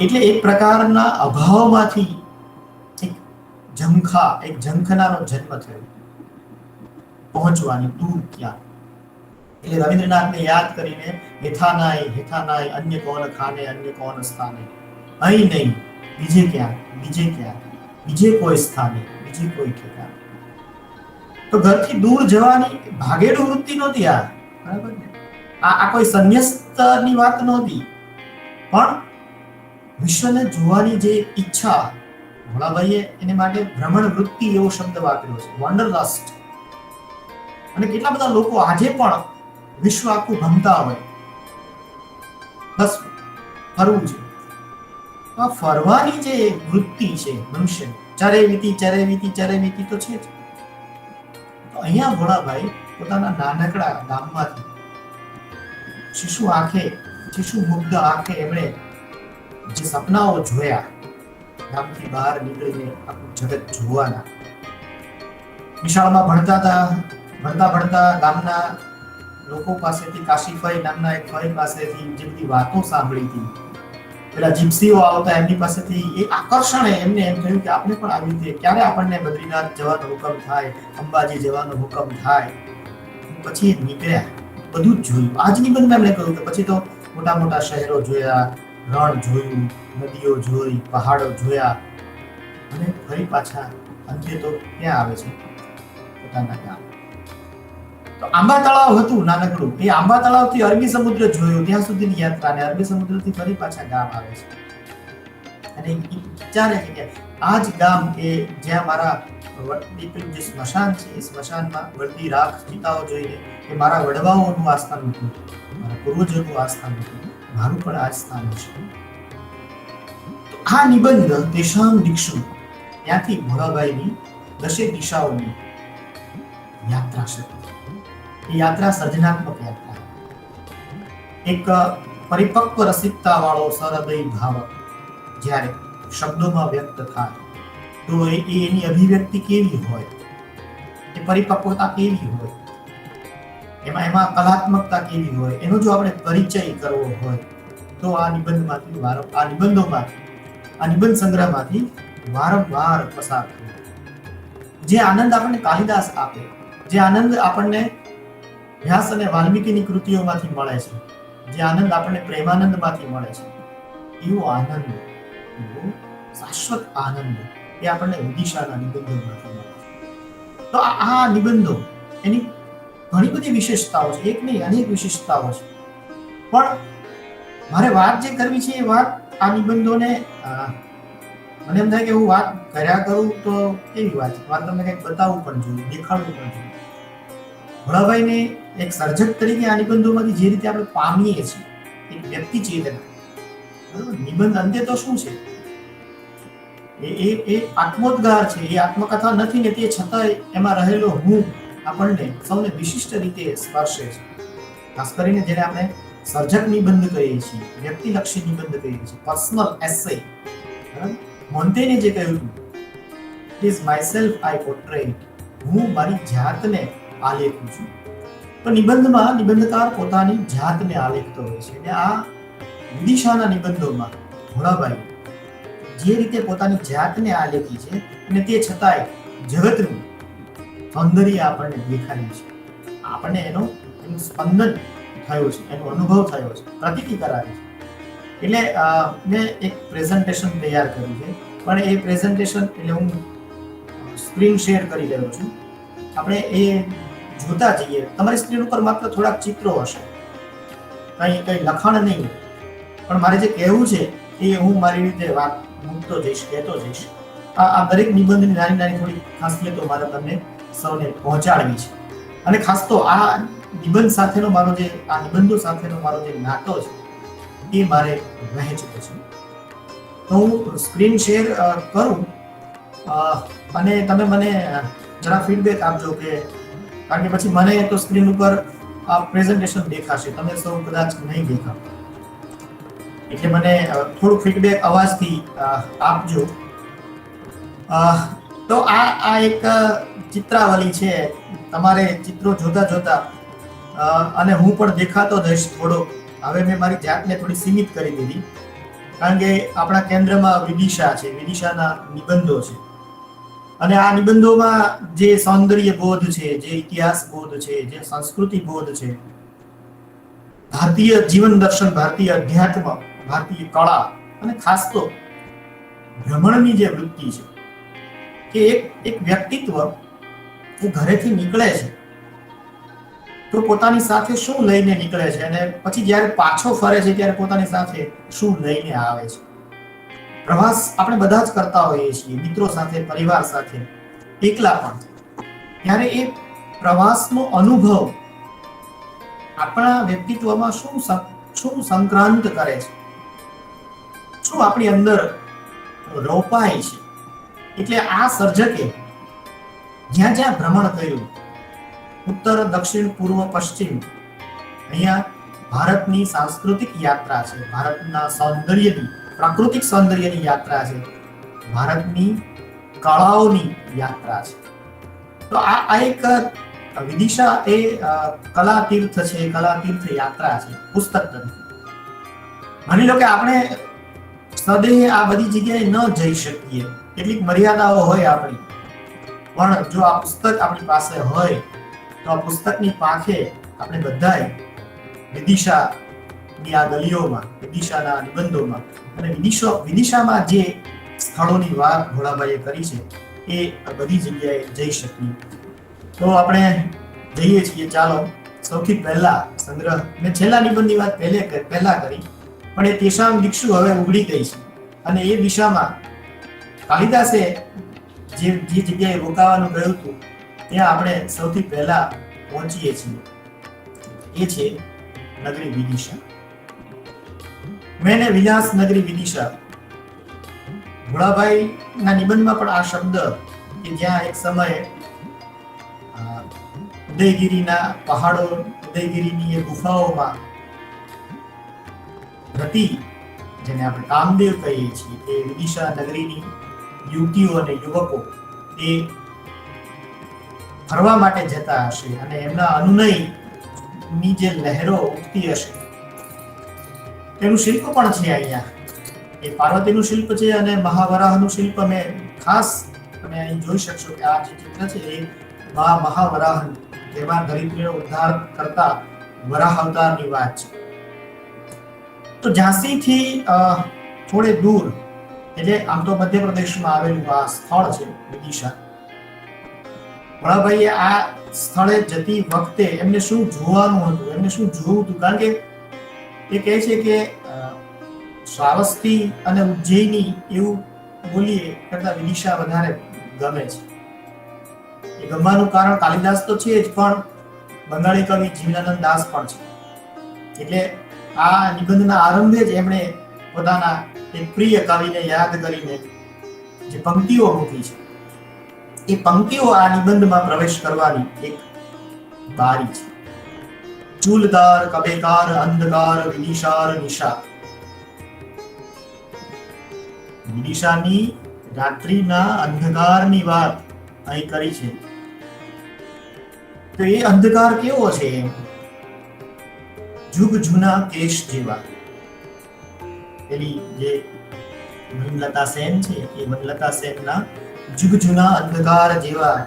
B: એટલે એક પ્રકારના અભાવમાંથી એક ઝંખનાનો જન્મ થયો, પહોંચવાની દૂર ક્યાં. એટલે રવિન્દ્રનાથને યાદ કરીને હેથાનાય અન્ય કોણ ખાને અન્ય કોણ સ્થાને, અહીં નહીં બીજે ક્યાં, બીજે કોઈ સ્થાને, બીજે કોઈ ઠેકાણે. તો ઘરથી દૂર જવાની ભાગેડુ વૃત્તિ નહોતી આ, બરાબર ને? આ કોઈ સંન્યસ્તની વાત નહોતી, પણ વિશ્વને જોવાની જે ઈચ્છા, ભોળાભાઈએ એને માટે ભ્રમણ વૃત્તિ એવો શબ્દ વાપર્યો છે, વન્ડરલસ્ટ. અને કેટલા બધા લોકો આજે પણ વિશ્વ આખું ભમતા હોય, બસ ફરવું છે. આ ફરવાની જે વૃત્તિ છે મનુષ્ય, ચરે વીતી તો છે જ. તો અહીંયા ભોળાભાઈ પોતાના નાનકડા ગામમાંથી શિશુ મુગ્ધ આંખે એમણે જે સપનાઓ જોયા, ગામથી બહાર નીકળીને આખું જગત જોવાના. નિશાળમાં ભણતા ગામના લોકો પાસેથી, કાશીફાઈ નામના એક ફઈ પાસેથી જે બધી વાતો સાંભળી હતી, પેલા જીપ્સીઓ આવતા એમની પાસેથી એક આકર્ષણે એમને એમ થયું કે આપણે પણ આવી રીતે ક્યારે આપણને બદ્રીનાથ જવાનો હુકમ થાય, અંબાજી જવાનો હુકમ થાય. પછી નીકળ્યા, બધું જ જોયું. આજની બંધમાં એમણે કહ્યું કે પછી તો મોટા મોટા શહેરો જોયા, રણ જોયું, નદીઓ જોઈ, પહાડો જોયા, અને ફરી પાછા અંતે તો ક્યાં આવે છે? પોતાના ગામ. તો આંબા તળાવ હતું નાનકડું, એ આંબા તળાવથી અરબી સમુદ્ર જોયું, ત્યાં સુધીની યાત્રા, અને અરબી સમુદ્રથી ફરી પાછા ગામ આવે છે. અને વિચારે છે કે આ જ ગામ કે જ્યાં મારા જે સ્મશાન છે, એ સ્મશાનમાં વળતી રાખ ચિતાઓ જોઈને કે મારા વડવાઓનું આ સ્થાન હતું, મારા પૂર્વજોનું આ સ્થાન હતું, મારું પણ આ સ્થાન છે. આ નિબંધ દેશામ દિક્ષુ, ત્યાંથી ભોળાભાઈની 10 દિશાઓની યાત્રા શરૂ. એ યાત્રા સર્જનાત્મક યાત્રા, એક પરિપક્વ રસિકતા વાળો સહૃદય ભાવક જ્યારે શબ્દોમાં વ્યક્ત થાય તો એની અભિવ્યક્તિ કેવી હોય, એ પરિપક્વતા કેવી હોય, એમાં કલાત્મકતા કેવી હોય, એનો જો આપણે પરિચય કરવો હોય તો આ નિબંધ સંગ્રહમાંથી વારંવાર પસાર થવું. જે આનંદ આપણને કાલિદાસ આપે, જે આનંદ આપણને વ્યાસ અને વાલ્મીકીની કૃતિઓમાંથી મળે છે, જે આનંદ આપણને પ્રેમાનંદમાંથી મળે છે, એવો આનંદ, એવો શાશ્વત આનંદ એ આપણને વિદિશાના નિબંધોમાંથી મળે છે. તો આ નિબંધો એની ઘણી બધી વિશેષતાઓ છે, એક નહીં અનેક વિશેષતાઓ છે. પણ મારે વાત જે કરવી છે એ વાત આ નિબંધોને, મને એમ થાય કે હું વાત કર્યા કરું તો કેવી વાત છે, મારે તમને કંઈક બતાવવું પણ જોઈએ, દેખાડવું પણ જોઈએ. ભોળાભાઈને એક સર્જક તરીકે આ નિબંધોમાંથી જે રીતે આપણે પામીએ છીએ, એક વ્યક્તિ ચેતના, બરાબર? નિબંધ અંતે તો શું છે? એ આત્મોદ્ગાર છે, એ આત્મકથા નથી ને, તે છતાંય એમાં રહેલો હું આપણને સૌને વિશિષ્ટ રીતે સ્પર્શે છે. ખાસ કરીને જેને આપણે સર્જક નિબંધ કહીએ છીએ, વ્યક્તિલક્ષી નિબંધ કહીએ છીએ, પર્સનલ એસે. મોન્ટેને જે કહ્યું, it is myself I portrait, હું મારી જાતને આલેખું છું. તો નિબંધમાં નિબંધકાર પોતાની જાતને આલેખતો હોય છે. અને આ વિદિશાના નિબંધોમાં ભોળાભાઈ જે રીતે પોતાની જાતને આલેખી છે, અને તે છતાંય જગતનું સૌંદર્ય આપણને દેખાડ્યું છે, આપણને એનું સ્પંદન થયું છે, એનો અનુભવ થયો છે, પ્રતીતિ કરાવી છે. એટલે મેં એક પ્રેઝન્ટેશન તૈયાર કર્યું છે, પણ એ પ્રેઝન્ટેશન એટલે હું સ્ક્રીન શેર કરી રહ્યો છું. આપણે એ જોતા જઈએ. તમારી સ્ક્રીન ઉપર માત્ર થોડાક ચિત્રો હશે, કઈ લખાણ નહીં, પણ મારે જે કહેવું છે એ હું મારી રીતે વાત મૂકતો જઈશ, કહેતો જઈશ. આ દરેક નિબંધની નાની નાની થોડી ખાસિયતો મારે તમને સૌને પહોંચાડવી છે. અને ખાસ તો આ નિબંધ સાથેનો મારો જે આ નિબંધો સાથેનો મારો જે નાતો છે એ મારે વહેંચવો છે. તો હું સ્ક્રીન શેર કરું અને તમે મને જરા ફીડબેક આપજો, કે કારણ કે પછી મને તો સ્ક્રીન ઉપર આ પ્રેઝન્ટેશન દેખાશે, તમે સૌ કદાચ નહીં દેખાવ, એટલે મને થોડું ફીડબેક અવાજથી આપજો. તો આ એક ચિત્રાવલી છે. તમારે ચિત્રો જોતા જોતા અને હું પણ દેખાતો જઈશ થોડો. હવે મેં મારી જાતને થોડી સીમિત કરી દીધી, કારણ કે આપણા કેન્દ્રમાં વિદિશા છે, વિદિશાના નિબંધો છે, અને આ નિબંધોમાં જે સૌંદર્ય બોધ છે, જે ઇતિહાસ બોધ છે, જે સંસ્કૃતિ બોધ છે, ભારતીય જીવન દર્શન, ભારતીય અધ્યાત્મ, ભારતીય કળા અને ખાસ તો ભ્રમણની જે વૃત્તિ છે કે એક વ્યક્તિત્વ એ ઘરેથી નીકળે છે તો પોતાની સાથે શું લઈને નીકળે છે અને પછી જ્યારે પાછો ફરે છે ત્યારે પોતાની સાથે શું લઈને આવે છે. પ્રવાસ આપણે બધા જ કરતા હોઈએ છીએ, મિત્રો સાથે, પરિવાર સાથે, એકલા પણ. ત્યારે એ પ્રવાસનો અનુભવ આપણા વ્યક્તિત્વમાં શું સંક્રાંત કરે છે, શું આપણી અંદર રોપાય છે. એટલે આ સર્જકે જ્યાં જ્યાં ભ્રમણ કર્યું, ઉત્તર, દક્ષિણ, પૂર્વ, પશ્ચિમ, અહીંયા ભારતની સાંસ્કૃતિક યાત્રા છે, ભારતના સૌંદર્યની, પ્રાકૃતિક સૌંદર્યની યાત્રા છે, ભારતની કળાઓની યાત્રા છે. તો આ એક વિદિશા એ કલા તીર્થ છે, કલા તીર્થ યાત્રા છે પુસ્તક તરીકે. માની લો કે આપણે સદેહ આ બધી જગ્યાએ ન જઈ શકીએ, કેટલીક મર્યાદાઓ હોય આપણી, પણ જો આ પુસ્તક આપણી પાસે હોય તો આ પુસ્તકની પાંખે આપણે બધાય વિદિશાની આ ગલીઓમાં, વિદિશાના નિબંધોમાં અને વિદિશામાં જે સ્થળોની વાત ભોળાભાઈએ કરી છે એ બધી જગ્યાએ જઈ શકીએ. તો આપણે જઈએ છીએ. ચાલો, સૌથી પહેલા સંગ્રહ, મેં છેલ્લા નિબંધની વાત પહેલા કરી, પણ એ તેષામ દિક્ષુ હવે ઉગડી ગઈ છે અને એ દિશામાં કાલિદાસે જે જગ્યાએ રોકાવાનું કહ્યું હતું ત્યાં આપણે સૌથી પહેલા પહોંચીએ છીએ. એ છે નગરી વિદિશા. મેને વિલાસ નગરી વિદિશા. ભોળાભાઈ ના નિબંધમાં પણ આ શબ્દ કે જ્યાં એક સમયે ઉદયગીરીના પહાડો, ઉદયગીરીની એ ગુફાઓમાં રતિ, જેને આપણે કામદેવ કહીએ છીએ, એ વિદિશા નગરીની યુવતીઓ અને યુવકો એ ફરવા માટે જતા હશે અને એમના અનુનયની જે લહેરો ઉઠતી હશે તેનું શિલ્પ પણ છે અહીંયા. એ પાર્વતીનું શિલ્પ છે અને મહાવરાહનું શિલ્પ. મેં ખાસ તમે અહીં જોઈ શકશો કે આ જે ચિત્ર છે એ મહાવરાહ, જેમાં દરિદ્રનો ઉદ્ધાર કરતા વરાહ અવતારની વાત છે. તો ઝાંસીથી થોડે દૂર, એટલે આમ તો મધ્યપ્રદેશમાં આવેલું આ સ્થળ છે વિદિશા. ભોળાભાઈએ આ સ્થળે જતી વખતે એમને શું જોવાનું હતું, એમને શું જોવું હતું, કારણ કે એ કહે છે કે શ્રાવસ્તી અને ઉજ્જૈની એવું બોલીએ કરતા વિદિશા વધારે ગમે છે. એ ગમવાનું કારણ કાલિદાસ તો છે જ, પણ બંગાળી કવિ જીવનાનંદ દાસ પણ છે. એટલે આ નિબંધના આરંભે જ એમણે પોતાના એક પ્રિય કવિને યાદ કરીને જે પંક્તિઓ મૂકી છે, એ પંક્તિઓ આ નિબંધમાં પ્રવેશ કરવાની એક બારી છે. ચૂલદાર કબેકાર અંધકાર વિદિશાર નિશા. વિદિશાની રાત્રિના અંધકારની વાત અહીં કરી છે. તો એ અંધકાર કેવો છે? જુગ જૂના કેશ જેવા. પેલી જે વનલતા સેન છે, એ વનલતા સેનના જુગ જૂના અંધકાર જેવા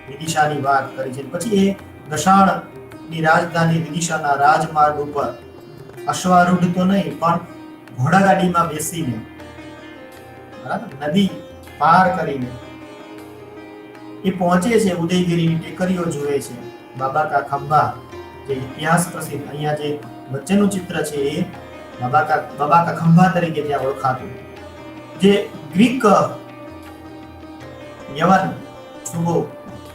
B: વિદિશાની વાત કરી છે. પછી એ દશાણની રાજધાની વિદિશાના રાજમાર્ગ ઉપર અશ્વારૂઢ તો નહીં પણ ઘોડાગાડીમાં બેસીને, નદી પાર કરીને એ પહોંચે છે. ઉદયગીરીની ટેકરીઓ જોવે છે. બાબા કા ખંભા, જે ઇતિહાસ પ્રસિદ્ધ, અહીંયા જે વચ્ચેનું ચિત્ર છે એ બાબા કા ખંભા તરીકે ત્યાં ઓળખાતું, જે ગ્રીક યવન સુબો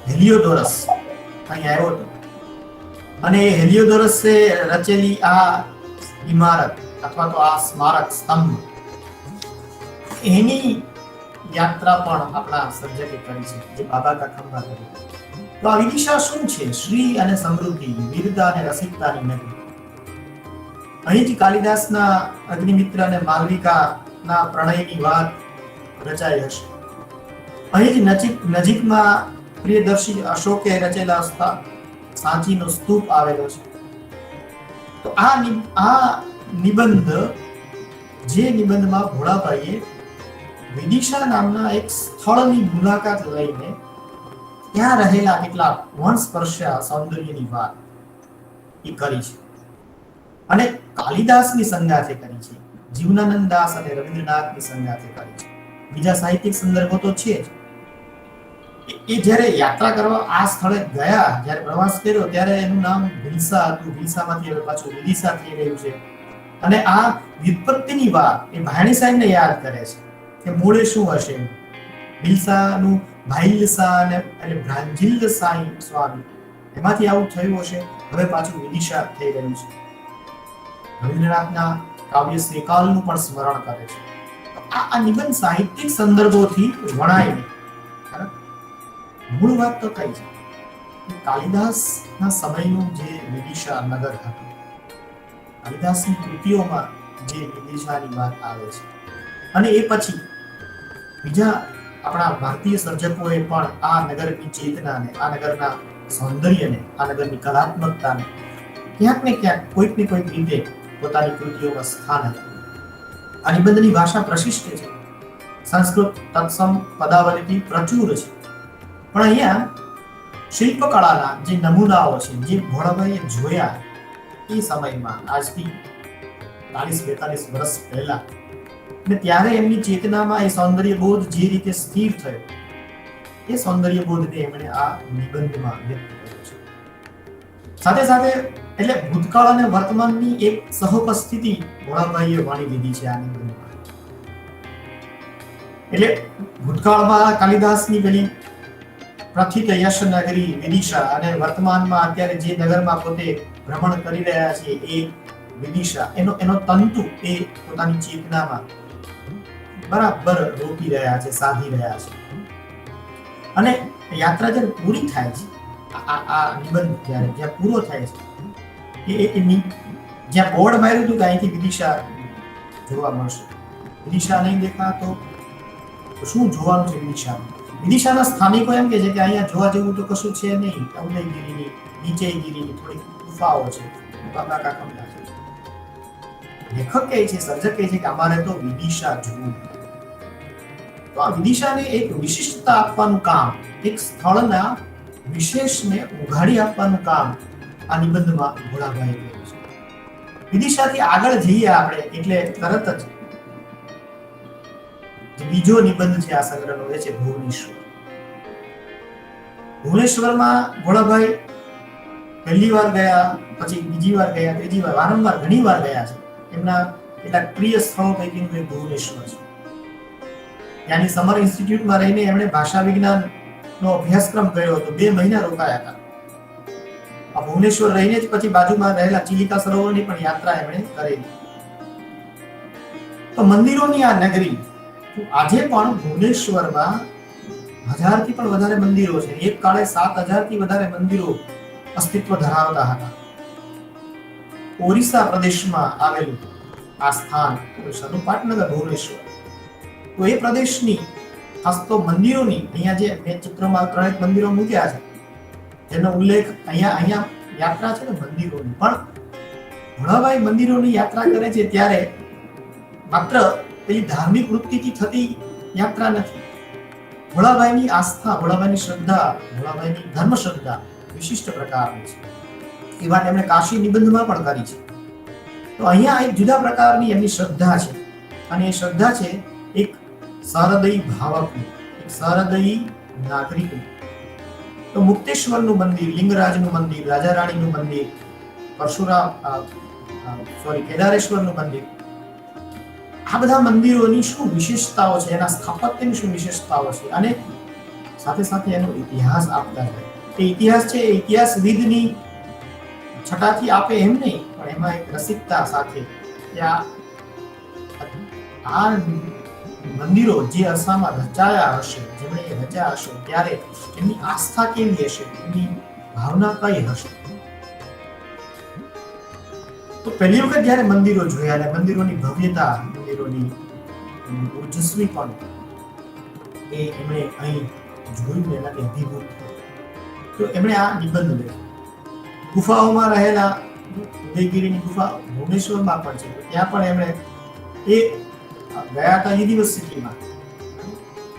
B: હેલિયોડોરસ અહીં આવ્યો હતો અને એ હેલિયોડોરસે રચેલી આ ઇમારત અથવા તો આ સ્મારક સ્તંભ, એની યાત્રા પણ આપણા સર્જકે કરી છે, જે બાબા કા ખંભા તરીકે. તો આ વિદિશા શું છે? શ્રી અને સમૃદ્ધિ, વીરતા અને રસિકતાની નગરી. અહીંથી કાલિદાસના અગ્નિમિત્ર અને માલવિકાના પ્રણયની વાત રચાઈ હશે. અહીં જ નજીકમાં પ્રિયદર્શી અશોકે રચેલા સાંચીનો સ્તૂપ આવેલો છે. તો આ નિબંધ, જે નિબંધમાં ભોળાભાઈએ વિદિશા નામના એક સ્થળની મુલાકાત લઈને ત્યાં રહેલા કેટલાક વંશપર્શ્યા સૌંદર્યની વાત એ કરી છે. અને કાલિદાસની સંગાથે કરી છે, જીવનાનંદ દાસ અને રવિન્દ્રનાથની સંગાથે કરી છે. બીજા સાહિત્યિક સંદર્ભો તો છે જ. એ જ્યારે યાત્રા કરવા આ સ્થળે ગયા, જ્યારે પ્રવાસ કર્યો, ત્યારે એનું નામ ભિલસા હતું. ભિલસામાંથી હવે પાછું વિદિશા થઈ રહ્યું છે. અને આ વ્યુત્પત્તિની વાત એ ભાયણી સાહેબને યાદ કરે છે કે મૂળે શું હશે. ભિલસાનું ભાઈલસા અને એટલે ભ્રાંજિલ સાઈ સ્વામી, એમાંથી આવું થયું હશે. હવે પાછું વિદિશા થઈ રહ્યું છે. રવિન્દ્રનાથના કાવ્ય શ્રીકાલનું પણ સ્મરણ કરે છે. આ નિબંધ સાહિત્યિક સંદર્ભોથી વણાઈને મૂળ વાત તો કઈ છે, કાલિદાસના સમયનું જે વિદિશા નગર હતું, કાલિદાસની કૃતિઓમાં જે વિદિશાની વાત આવે છે. અને એ પછી બીજા આપણા ભારતીય સર્જકોએ પણ આ નગરની ચેતનાને, આ નગરના સૌંદર્યને, આ નગરની કલાત્મકતાને ક્યાંક ને ક્યાંક કોઈક ને કોઈક રીતે પોતાની કૃતિઓમાં સ્થાન આપ્યું. આ નિબંધની ભાષા પ્રશિષ્ટ છે, સંસ્કૃત તત્સમ પદાવલિથી પ્રચુર છે. પણ અહીંયા શિલ્પકળાના જે નમૂનાઓ છે, જે ભોળાભાઈએ જોયા એ સમયમાં, આજથી 40-42 વર્ષ પહેલા, ને ત્યારે એમની ચેતનામાં એ સૌંદર્ય બોધ જે રીતે સ્થિર થયો, એ સૌંદર્ય બોધને એમણે આ નિબંધમાં વ્યક્ત કર્યો છે. સાથે સાથે એટલે ભૂતકાળ અને વર્તમાનની એક સહોપસ્થિતિ ભોળાભાઈએ વાણી લીધી છે આ નિબંધમાં. એટલે ભૂતકાળમાં કાલિદાસની પેલી પ્રથિત યશ નગરી વિદિશા, અને વર્તમાનમાં અત્યારે જે નગરમાં પોતે ભ્રમણ કરી રહ્યા છે એ વિદિશા, એનો તંતુ એ પોતાની ચેતનામાં બરાબર રોકી રહ્યા છે, સાધી રહ્યા છે. અને યાત્રા જ્યારે પૂરી થાય છે, આ નિબંધ જ્યારે પૂરો થાય છે, એની જ્યાં બોર્ડ માર્યું હતું કે અહીંથી વિદિશા જોવા મળશે, વિદિશા નહીં દેખા તો શું જોવાનું છે વિદિશામાં. વિદિશાના સ્થાનિકો એમ કે છે કે અહીંયા જોવા જેવું તો કશું છે નહીં. ઉદયગીરીની, નીચેગીરીની થોડી ગુફાઓ છે, બાકા કમલા છે. લેખક કહે છે, સર્જક કહે છે કે અમારે તો વિદિશા જોવું. તો આ વિદિશાને એક વિશિષ્ટતા આપવાનું કામ, એક સ્થળના વિશેષને ઉઘાડી આપવાનું કામ આ નિબંધમાં ભોળાભાઈએ કર્યું છે. વિદિશાથી આગળ જઈએ આપણે એટલે તરત જ બીજો નિબંધ છે આ સંગ્રહનો, એ છે ભુવનેશ્વર. ભુવનેશ્વરમાં ભોળાભાઈ પહેલી વાર ગયા, પછી બીજી વાર ગયા, ત્રીજી વાર, વારંવાર ઘણી વાર ગયા છે. એમના કેટલાક પ્રિય સ્થળો પૈકીનું એક ભુવનેશ્વર છે. ત્યાંની સમર ઇન્સ્ટિટ્યૂટમાં રહીને એમણે ભાષા વિજ્ઞાનનો અભ્યાસક્રમ કર્યો હતો. 2 મહિના રોકાયા હતા. આ ભુવનેશ્વર રહીને જ પછી બાજુમાં રહેલા ચિલિકા સરોવરની પણ યાત્રા એમણે કરેલી. તો મંદિરોની આ નગરી, આજે પણ ભુવનેશ્વરમાં 1000 થી પણ વધારે મંદિરો છે. એક કાળે 7000 થી વધારે મંદિરો અસ્તિત્વ ધરાવતા હતા. ઓરિસ્સા પ્રદેશમાં આવેલું આ સ્થાન ઓરિસ્સાનું પાટનગર ભુવનેશ્વર. તો એ પ્રદેશની ખાસ તો મંદિરોની, અહીંયા જે મેં ચિત્રમાં 3 મંદિરો મૂક્યા છે, જેનો ઉલ્લેખ અહીંયા યાત્રા છે ને મંદિરોની. પણ ભોળાભાઈ મંદિરોની યાત્રા કરે છે ત્યારે માત્ર પેલી ધાર્મિક વૃત્તિથી થતી યાત્રા નથી. ભોળાભાઈની આસ્થા, ભોળાભાઈની શ્રદ્ધા, ભોળાભાઈની ધર્મ શ્રદ્ધા વિશિષ્ટ પ્રકારની છે. એ વાત એમણે કાશી નિબંધમાં પણ કરી છે. તો અહીંયા એક જુદા પ્રકારની એમની શ્રદ્ધા છે. અને એ શ્રદ્ધા છે એક સહૃદયી ભાવકની, એક સહૃદયી નાગરિકની. તો મુક્તેશ્વરનું મંદિર, લિંગરાજનું મંદિર, રાજા રાણીનું મંદિર, કેદારેશ્વરનું મંદિર, આ બધા મંદિરોની શું વિશેષતાઓ છે, એના સ્થાપત્યની શું વિશેષતાઓ છે, અને સાથે સાથે એનો ઇતિહાસ આપતા જાય. એ ઇતિહાસ છે, એ ઇતિહાસવિદની છટાથી આપે એમ નહીં, પણ એમાં એક રસિકતા સાથે આ મંદિરો જે અરસામાં રચાયા હશે, જેમણે એ રચ્યા હશે, ત્યારે એમની આસ્થા કેવી હશે, એમની ભાવના કઈ હશે. તો પહેલી વખત જ્યારે મંદિરો જોયા અને મંદિરોની ભવ્યતા, મંદિરોની ઓજસ્વી પણ એ એમણે અહીં જોયું, એનાથી અભિભૂત થયો. તો એમણે આ નિબંધ લખ્યો. ગુફાઓમાં રહેલા ઉદયગીરીની ગુફા ભુવનેશ્વરમાં પણ છે. ત્યાં પણ એમણે એ ગયા હતા યુનિવર્સિટીમાં,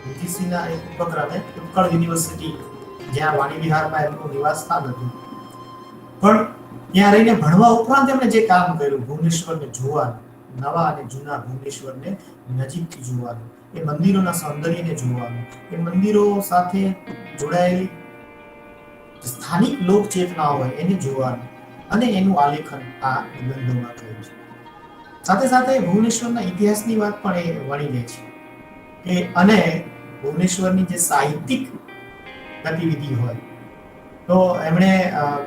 B: યુજીસીના એક ઉપક્રમે ઉત્કળ યુનિવર્સિટી, જ્યાં વાણી વિહારમાં એમનું નિવાસ સ્થાન હતું. પણ ત્યાં રહીને ભણવા ઉપરાંત એમણે જે કામ કર્યું, ભુવનેશ્વરને જોવાનું, નવા અને જૂના ભુવનેશ્વરને નજીકથી જોવાનું, એ મંદિરોના સૌંદર્યને જોવાનું, એ મંદિરો સાથે જોડાયેલી સ્થાનિક લોક ચેતનાઓ હોય એને જોવાનું અને એનું આલેખન આ નિબંધોમાં થયું છે. સાથે સાથે ભુવનેશ્વરના ઇતિહાસની વાત પણ એ વણી લે છે કે અને ભુવનેશ્વરની જે સાહિત્યિક ગતિવિધિ હોય તો એમણે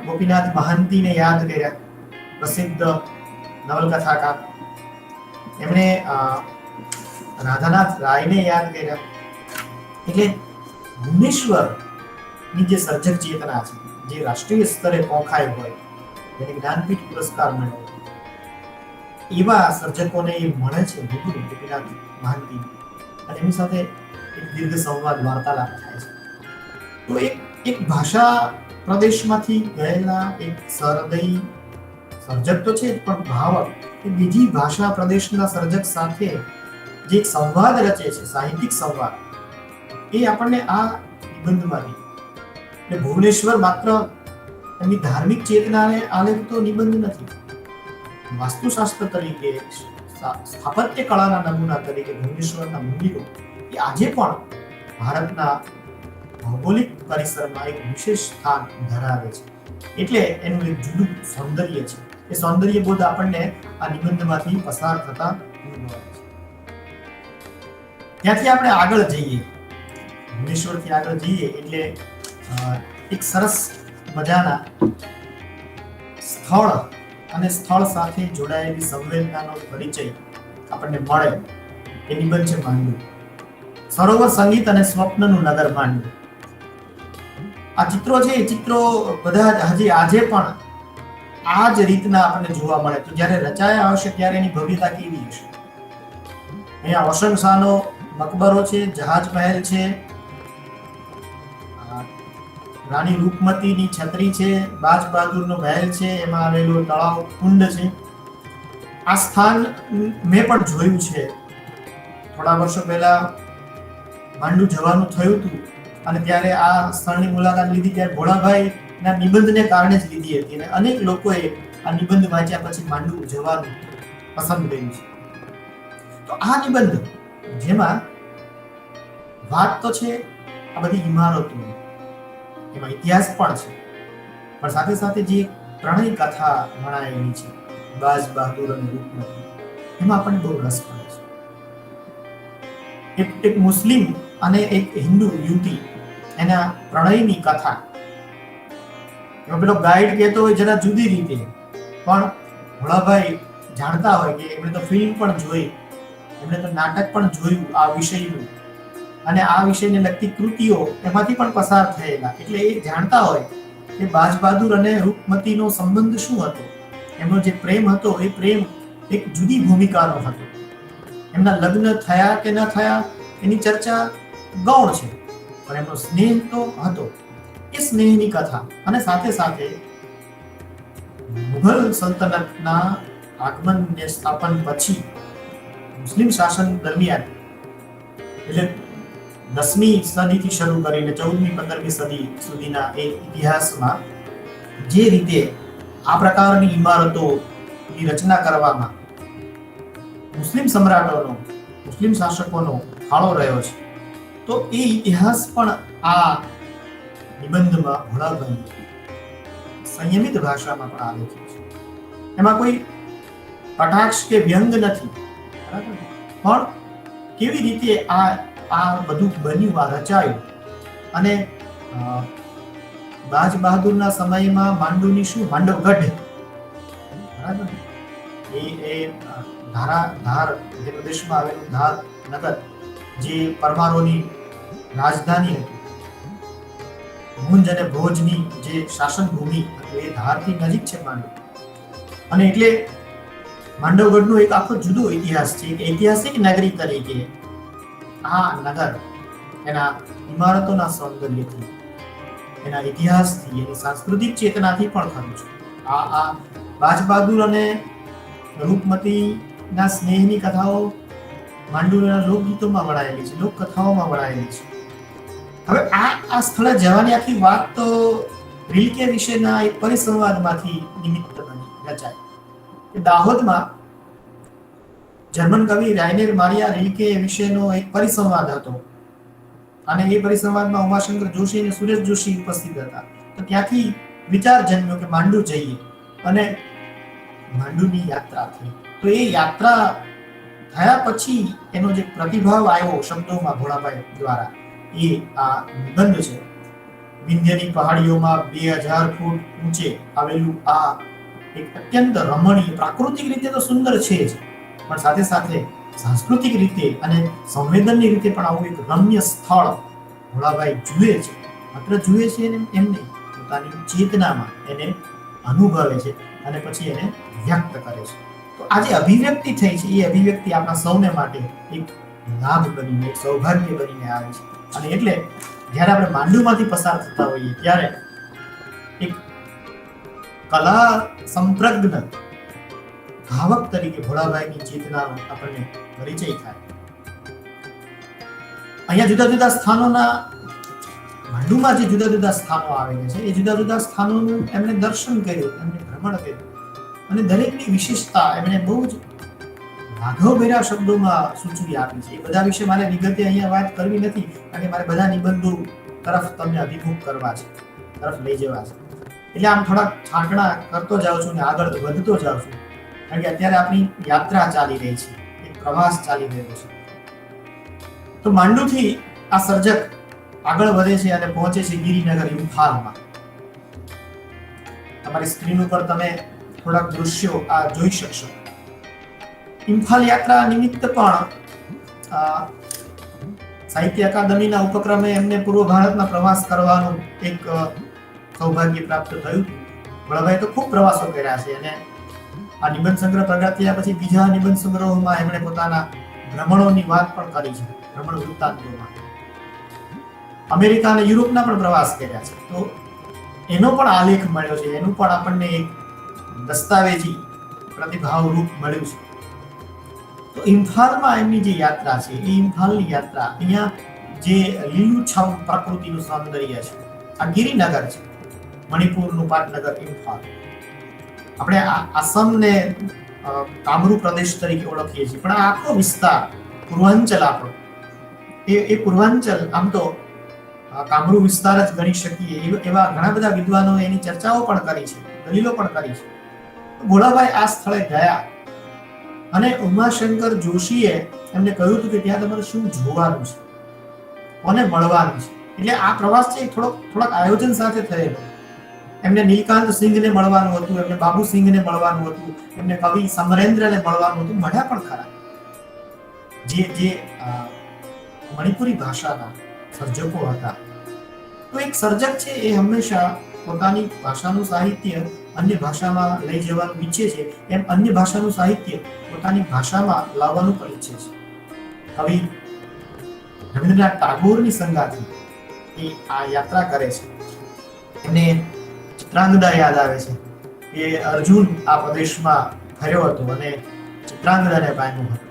B: ગોપીનાથ મહાંતીને યાદ કર્યા, પ્રસિદ્ધ નવલકથાકાર. એમણે રાધાનાથ રાયને યાદ કર્યા. એટલે ભુવનેશ્વરની જે સર્જક ચેતના છે, જે રાષ્ટ્રીય સ્તરે પોખાય હોય, જેને જ્ઞાનપીઠ પુરસ્કાર મળ્યો, એવા સર્જકોને એ મળે છે રૂબરૂ ગોપીનાથ મહાંતી, અને એમની સાથે એક દીર્ઘ સંવાદ વાર્તાલાપ થાય છે. તો એક ભાષા પ્રદેશમાંથી ગયેલા એક સહૃદયી સર્જક તો છે, પણ ભાવક કે બીજી ભાષા પ્રદેશના સર્જક સાથે જે એક સંવાદ રચે છે, સાહિત્યિક સંવાદ, એ આપણને આ નિબંધમાંથી. એટલે ભુવનેશ્વર માત્ર એમની ધાર્મિક ચેતનાને આલેખતો નિબંધ નથી. વાસ્તુશાસ્ત્ર તરીકે, સ્થાપત્ય કળાના નમૂના તરીકે ભુવનેશ્વરના મંદિરો એ આજે પણ ભારતના ભૌગોલિક પરિસરમાં એક વિશેષ સ્થાન ધરાવે છે. એટલે એનું એક જુદું સૌંદર્ય છે. એ સૌંદર્ય બોધ આપણને આ નિબંધમાંથી પસાર થતા અનુભવાય છે. ત્યાંથી આપણે આગળ જઈએ, ભુવનેશ્વરથી આગળ જઈએ એટલે એક સરસ મજાના સ્થળ અને સ્થળ સાથે જોડાયેલી સંવેદનાનો પરિચય આપણને મળે. એ નિબંધ છે માંડવી, સરોવર સંગીત અને સ્વપ્નનું નગર માંડવી. આ ચિત્રો છે, એ ચિત્રો બધા હજી આજે પણ આ જ રીતના આપણને જોવા મળે. તો જ્યારે રચાયા હશે ત્યારે એની ભવ્યતા કેવી હશે. અહીંયા ઓશન શાહનો મકબરો છે, જહાજ મહેલ છે, રાણી રૂપમતીની છત્રી છે, બાજ બહાદુરનો મહેલ છે, એમાં આવેલો તળાવ કુંડ છે. આ સ્થાન મેં પણ જોયું છે. થોડા વર્ષો પહેલા માંડુ જવાનું થયું હતું અને ત્યારે આ સ્થળની મુલાકાત લીધી. ત્યારે ભોળાભાઈ ના નિબંધને કારણે જ લીધી હતી અને અનેક લોકોએ આ નિબંધ વાંચ્યા પછી માંડુ જવાનું પસંદ કર્યું છે. તો આ નિબંધ જેમાં વાત તો છે આ બધી ઇમારતો, એમાં ઇતિહાસ પણ છે, પણ સાથે સાથે જે પ્રણય કથા વણાયેલી છે, બાજ બહાદુર અને રૂપમતી, એમાં આપણને બહુ રસ પડે છે. એક મુસ્લિમ અને એક હિન્દુ યુવતી, એના પ્રણયની કથા. એમાં પેલો ગાઈડ કહેતો હોય જરા જુદી રીતે, પણ ભોળાભાઈ જાણતા હોય કે એમણે તો ફિલ્મ પણ જોઈ, એમણે તો નાટક પણ જોયું આ વિષયનું, અને આ વિષયને લગતી કૃતિઓ એમાંથી પણ પસાર થયેલા. એટલે એ જાણતા હોય કે બાજ બહાદુર અને રૂપમતીનો સંબંધ શું હતો, એમનો જે પ્રેમ હતો એ પ્રેમ એક જુદી ભૂમિકાનો હતો. એમના લગ્ન થયા કે ન થયા એની ચર્ચા ગૌણ છે, પણ એમનો સ્નેહ તો હતો. એ સ્નેહની કથા અને સાથે સાથે મુઘલ સલ્તનતના આગમન ને સ્થાપન પછી મુસ્લિમ શાસન દરમિયાન, એટલે 10મી સદીથી શરૂ કરીને 14મી 15મી સદી સુધીના એ ઇતિહાસમાં જે રીતે આ પ્રકારની ઇમારતોની રચના કરવામાં મુસ્લિમ સમ્રાટોનો, મુસ્લિમ શાસકોનો ફાળો રહ્યો છે, તો એ ઇતિહાસ પણ આ નિબંધમાં ભોળાભાઈ સંયમિત ભાષામાં પણ આલેખ્યો છે. એમાં કોઈ કટાક્ષ કે વ્યંગ નથી, પણ કેવી રીતે આ બધું બન્યું, આ રચાયું. અને બાજ બહાદુરના સમયમાં માંડુની શું માંડવગઢ, બરાબર, એ ધાર જે પ્રદેશમાં આવેલું ધાર નગર, જે પરમારોની રાજધાની હતી, ભુંજ અને ભોજની જે શાસન ભૂમિ હતી, એ ધારથી નજીક છે માંડવ. અને એટલે માંડવગઢનો એક આખો જુદો ઇતિહાસ છે. એક ઐતિહાસિક નગરી તરીકે આ નગર એના ઇમારતોના સૌંદર્યથી એના ઇતિહાસથી, એની સાંસ્કૃતિક ચેતનાથી પણ ખરું છે. આ બાજ બહાદુર અને રૂપમતીના સ્નેહની કથાઓ માંડુના લોકગીતોમાં વણાયેલી છે, લોકકથાઓમાં વણાયેલી છે. હવે આ સ્થળે જવાની આખી વાત તો રિલ્કે વિશેના એક પરિસંવાદમાંથી નિમિત્ત બની રચાય. દાહોદમાં જર્મન કવિ રાઇનેર મારિયા રિલ્કે વિશેનો એક પરિસંવાદ હતો અને એ પરિસંવાદમાં ઉમાશંકર જોશી અને સુરેશ જોશી ઉપસ્થિત હતા. તો ત્યાંથી વિચાર જન્મ્યો કે માંડુ જઈએ અને માંડુની યાત્રા થઈ. તો એ યાત્રા થયા પછી એનો જે પ્રતિભાવ આવ્યો શબ્દોમાં ભોળાભાઈ દ્વારા, એ આ નિબંધ છે. વિંધ્યની પહાડીઓમાં 2000 ફૂટ ઊંચે આવેલું આ એક અત્યંત રમણીય, પ્રાકૃતિક રીતે તો સુંદર છે જ, પણ સાથે સાથે સાંસ્કૃતિક રીતે અને સંવેદનની રીતે પણ આવું એક રમ્ય સ્થળ ભોળાભાઈ જુએ છે. માત્ર જુએ છે એમ નહીં, પોતાની ચેતનામાં એને અનુભવે છે અને પછી એને વ્યક્ત કરે છે. તો આ જે અભિવ્યક્તિ થઈ છે, એ અભિવ્યક્તિ આપણા સૌને માટે એક લાભ બનીને, એક સૌભાગ્ય બનીને આવે છે. અને એટલે જ્યારે આપણે માંડુમાંથી પસાર થતા હોઈએ ત્યારે એક કલા સંપ્રજ્ઞ ભાવક તરીકે ભોળાભાઈની ચેતનાનો આપણને પરિચય થાય. અહીંયા જુદા જુદા સ્થાનોના, માંડુમાં જે જુદા જુદા સ્થાનો આવેલા છે, એ જુદા જુદા સ્થાનોનું એમણે દર્શન કર્યું, એમણે ભ્રમણ કર્યું અને દરેકની વિશેષતા એમણે બહુ જ વાઘોભેરા શબ્દોમાં સૂચવી આપી છે. એ બધા વિશે મારે વિગતે અહીંયા વાત કરવી નથી, કારણ કે મારે બધા નિબંધો તરફ તમને અભિમુખ કરવા છે, તરફ લઈ જવા છે. એટલે આમ થોડા છાંટણા કરતો જાઉં છું અને આગળ વધતો જાઉં છું, કારણ કે અત્યારે આપણી યાત્રા ચાલી રહી છે, એક પ્રવાસ ચાલી રહ્યો છે. તો માંડુથી આ સર્જક આગળ વધે છે અને પહોંચે છે ગિરિનગર ઇમ્ફાલમાં. તમારી સ્ક્રીન ઉપર તમે થોડાક દૃશ્યો આ જોઈ શકશો. ઇમ્ફાલ યાત્રા નિમિત્ત પણ સાહિત્ય અકાદમીના ઉપક્રમે એમને પૂર્વ ભારતમાં પ્રવાસ કરવાનું એક સૌભાગ્ય પ્રાપ્ત થયું. ભોળાભાઈ તો ખૂબ પ્રવાસો કર્યા છે અને આ નિબંધ સંગ્રહ પ્રગટ થયા પછી બીજા નિબંધ સંગ્રહોમાં એમણે પોતાના ભ્રમણોની વાત પણ કરી છે, ભ્રમણ વૃત્તાંતોમાં. અમેરિકા અને યુરોપના પણ પ્રવાસ કર્યા છે. તો એનો પણ આલેખ મળ્યો છે, એનું પણ આપણને એક દસ્તાવેજી પ્રતિભાવ રૂપ મળ્યું છે. તો ઇમ્ફાલમાં એમની જે યાત્રા છે, એ ઇમ્ફાલની યાત્રા, અહીંયા જે લીલુંછમ પ્રકૃતિનું સૌંદર્ય છે, આ ગિરિનગર છે, મણિપુરનું પાટનગર ઇમ્ફાલ. આપણે આસામને કામરૂ પ્રદેશ તરીકે ઓળખીએ છીએ, પણ આ આખો વિસ્તાર પૂર્વાંચલ આપણો, એ પૂર્વાંચલ આમ તો કામરૂ વિસ્તાર જ ગણી શકીએ. એવા ઘણા બધા વિદ્વાનો એની ચર્ચાઓ પણ કરી છે, દલીલો પણ કરી છે. ભોળાભાઈ આ સ્થળે ગયા અને ઉમાશંકર જોશીએ એમને કહ્યું હતું કે ત્યાં તમારે શું જોવાનું છે, કોને મળવાનું છે. એટલે આ પ્રવાસ છે થોડોક આયોજન સાથે થયેલો. એમને નીલકાંત સિંહને મળવાનું હતું, એમને બાબુ સિંહને મળવાનું હતું, એમને કવિ સમરેન્દ્રને મળવાનું હતું, મળ્યા પણ ખરા. જે મણિપુરી ભાષાના સર્જકો હતા. તો એક સર્જક છે એ હંમેશા પોતાની ભાષાનું સાહિત્ય અન્ય ભાષામાં લઈ જવાનું ઈચ્છે છે, એમ અન્ય ભાષાનું સાહિત્ય પોતાની ભાષામાં લાવવાનું પણ ઈચ્છે છે. કવિ રવિન્દ્રનાથ ટાગોરની સંગાથી એ આ યાત્રા કરે છે. એમને ચિત્રાંગદા યાદ આવે છે કે અર્જુન આ પ્રદેશમાં ફર્યો હતો અને ચિત્રાંગદાને પામ્યો હતો.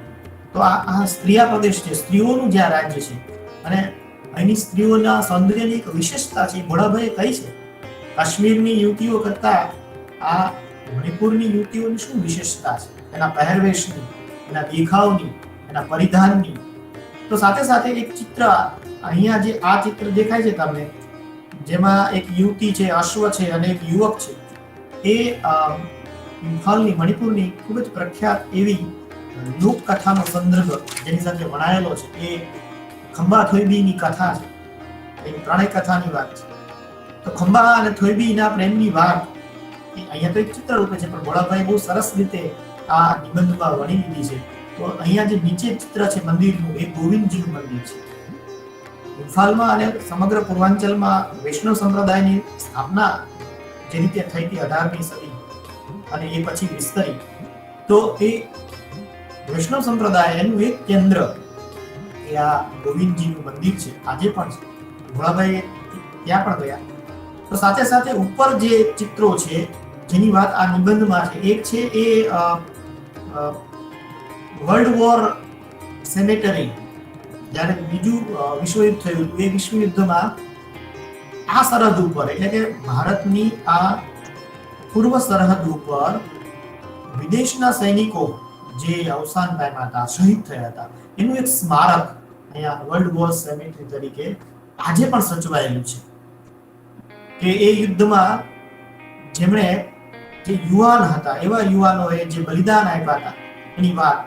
B: તો આ સ્ત્રીયા પ્રદેશ છે, સ્ત્રીઓનું જ્યાં રાજ્ય છે અને અહીંની સ્ત્રીઓના સૌંદર્યની એક વિશેષતા છે. ભોળાભાઈએ કહી છે, કાશ્મીરની યુવતીઓ કરતા આ મણિપુરની યુવતીઓની શું વિશેષતા છે, એના પહેરવેશની, એના દેખાવની, એના પરિધાનની. તો સાથે સાથે એક ચિત્ર, અહીંયા જે આ ચિત્ર દેખાય છે તમને, જેમાં એક યુવતી છે, અશ્વ છે અને એક યુવક છે, એ ઇમ્ફાલની, મણિપુરની ખૂબ જ પ્રખ્યાત એવી લોકકથાનો સંદર્ભ જેની સાથે વણાયેલો છે. એ ખંબા થોઈબીની કથા છે, એ પ્રણય કથાની વાત છે. તો ખંબા અને થોઈબીના પ્રેમની વાત અહીંયા તો એક ચિત્ર રૂપે છે, પણ ભોળાભાઈ બહુ સરસ રીતે આ નિબંધમાં વણી લીધી છે. તો અહીંયા જે નીચે ચિત્ર છે મંદિરનું, એ ગોવિંદજીનું મંદિર છે. ઇમ્ફાલમાં અને સમગ્ર પૂર્વાંચલમાં વૈષ્ણવ સંપ્રદાયની સ્થાપના જે રીતે થઈ હતી 18મી સદી અને એ પછી વિસ્તરી, તો એ વૈષ્ણવ સંપ્રદાય એનું એક કેન્દ્ર એ આ ગોવિંદજીનું મંદિર છે, આજે પણ છે. ભોળાભાઈ ત્યાં પણ ગયા તો સાથે સાથે ઉપર જે ચિત્રો છે જેની વાત આ નિબંધમાં છે, એક છે એ વર્લ્ડ વોર સેમેટરી, જ્યારે બીજું વિશ્વયુદ્ધ થયું હતું એ વિશ્વયુદ્ધમાં આ સરહદ ઉપર એટલે કે ભારતની આ પૂર્વ સરહદ ઉપર વિદેશના સૈનિકો જે અવસાન પામ્યા હતા, શહીદ થયા હતા, એનું એક સ્મારક અહીંયા વર્લ્ડ વોર સેમેટરી તરીકે આજે પણ સચવાયેલું છે કે એ યુદ્ધમાં જેમણે જે યુવાન હતા એવા યુવાનોએ જે બલિદાન આપ્યા હતા એની વાત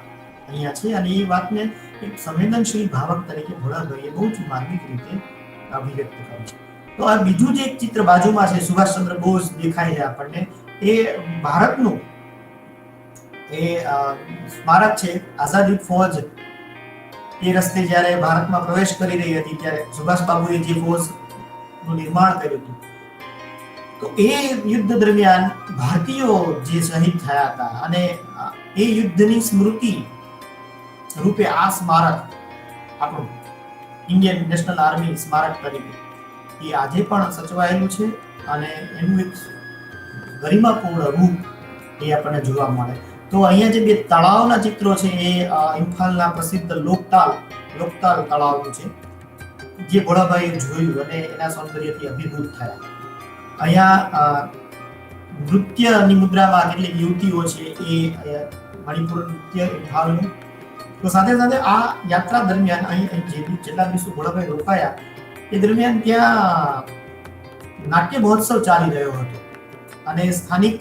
B: અહીંયા છે અને એ વાતને એક સંવેદનશીલ ભાવક તરીકે ભોળાભાઈએ બહુ જ માર્મિક રીતે અભિવ્યક્ત કરી છે. તો આ બીજું જે એક ચિત્ર બાજુમાં છે, સુભાષચંદ્ર બોઝ દેખાય છે આપણને, એ ભારતનું એ સ્મારક છે. આઝાદી ફૌજ એ રસ્તે જ્યારે ભારતમાં પ્રવેશ કરી રહી હતી ત્યારે સુભાષ બાબુએ જે ફૌજનું નિર્માણ કર્યું હતું, તો એ યુદ્ધ દરમિયાન ભારતીયો જે શહીદ થયા હતા અને એ યુદ્ધની સ્મૃતિ રૂપે આ સ્મારક આપણું ઇન્ડિયન નેશનલ આર્મી સ્મારક તરીકે એ આજે પણ સચવાયેલું છે અને એનું એક ગરિમાપૂર્ણ રૂપ એ આપણને જોવા મળે. તો અહીંયા જે બે તળાવના ચિત્રો છે એ ઇમ્ફાલના પ્રસિદ્ધ લોકતાલ તળાવનું છે, જે ભોળાભાઈએ જોયું અને એના સૌંદર્યથી અભિભૂત થયા. અહીંયા નૃત્યની મુદ્રામાં કેટલીક યુવતીઓ છે એ મણિપુર નૃત્ય ઇમ્ફાલનું. તો સાથે સાથે આ યાત્રા દરમિયાન અહીં જેટલા દિવસો ભોળાભાઈ રોકાયા એ દરમિયાન ત્યાં નાટ્ય મહોત્સવ ચાલી રહ્યો હતો અને સ્થાનિક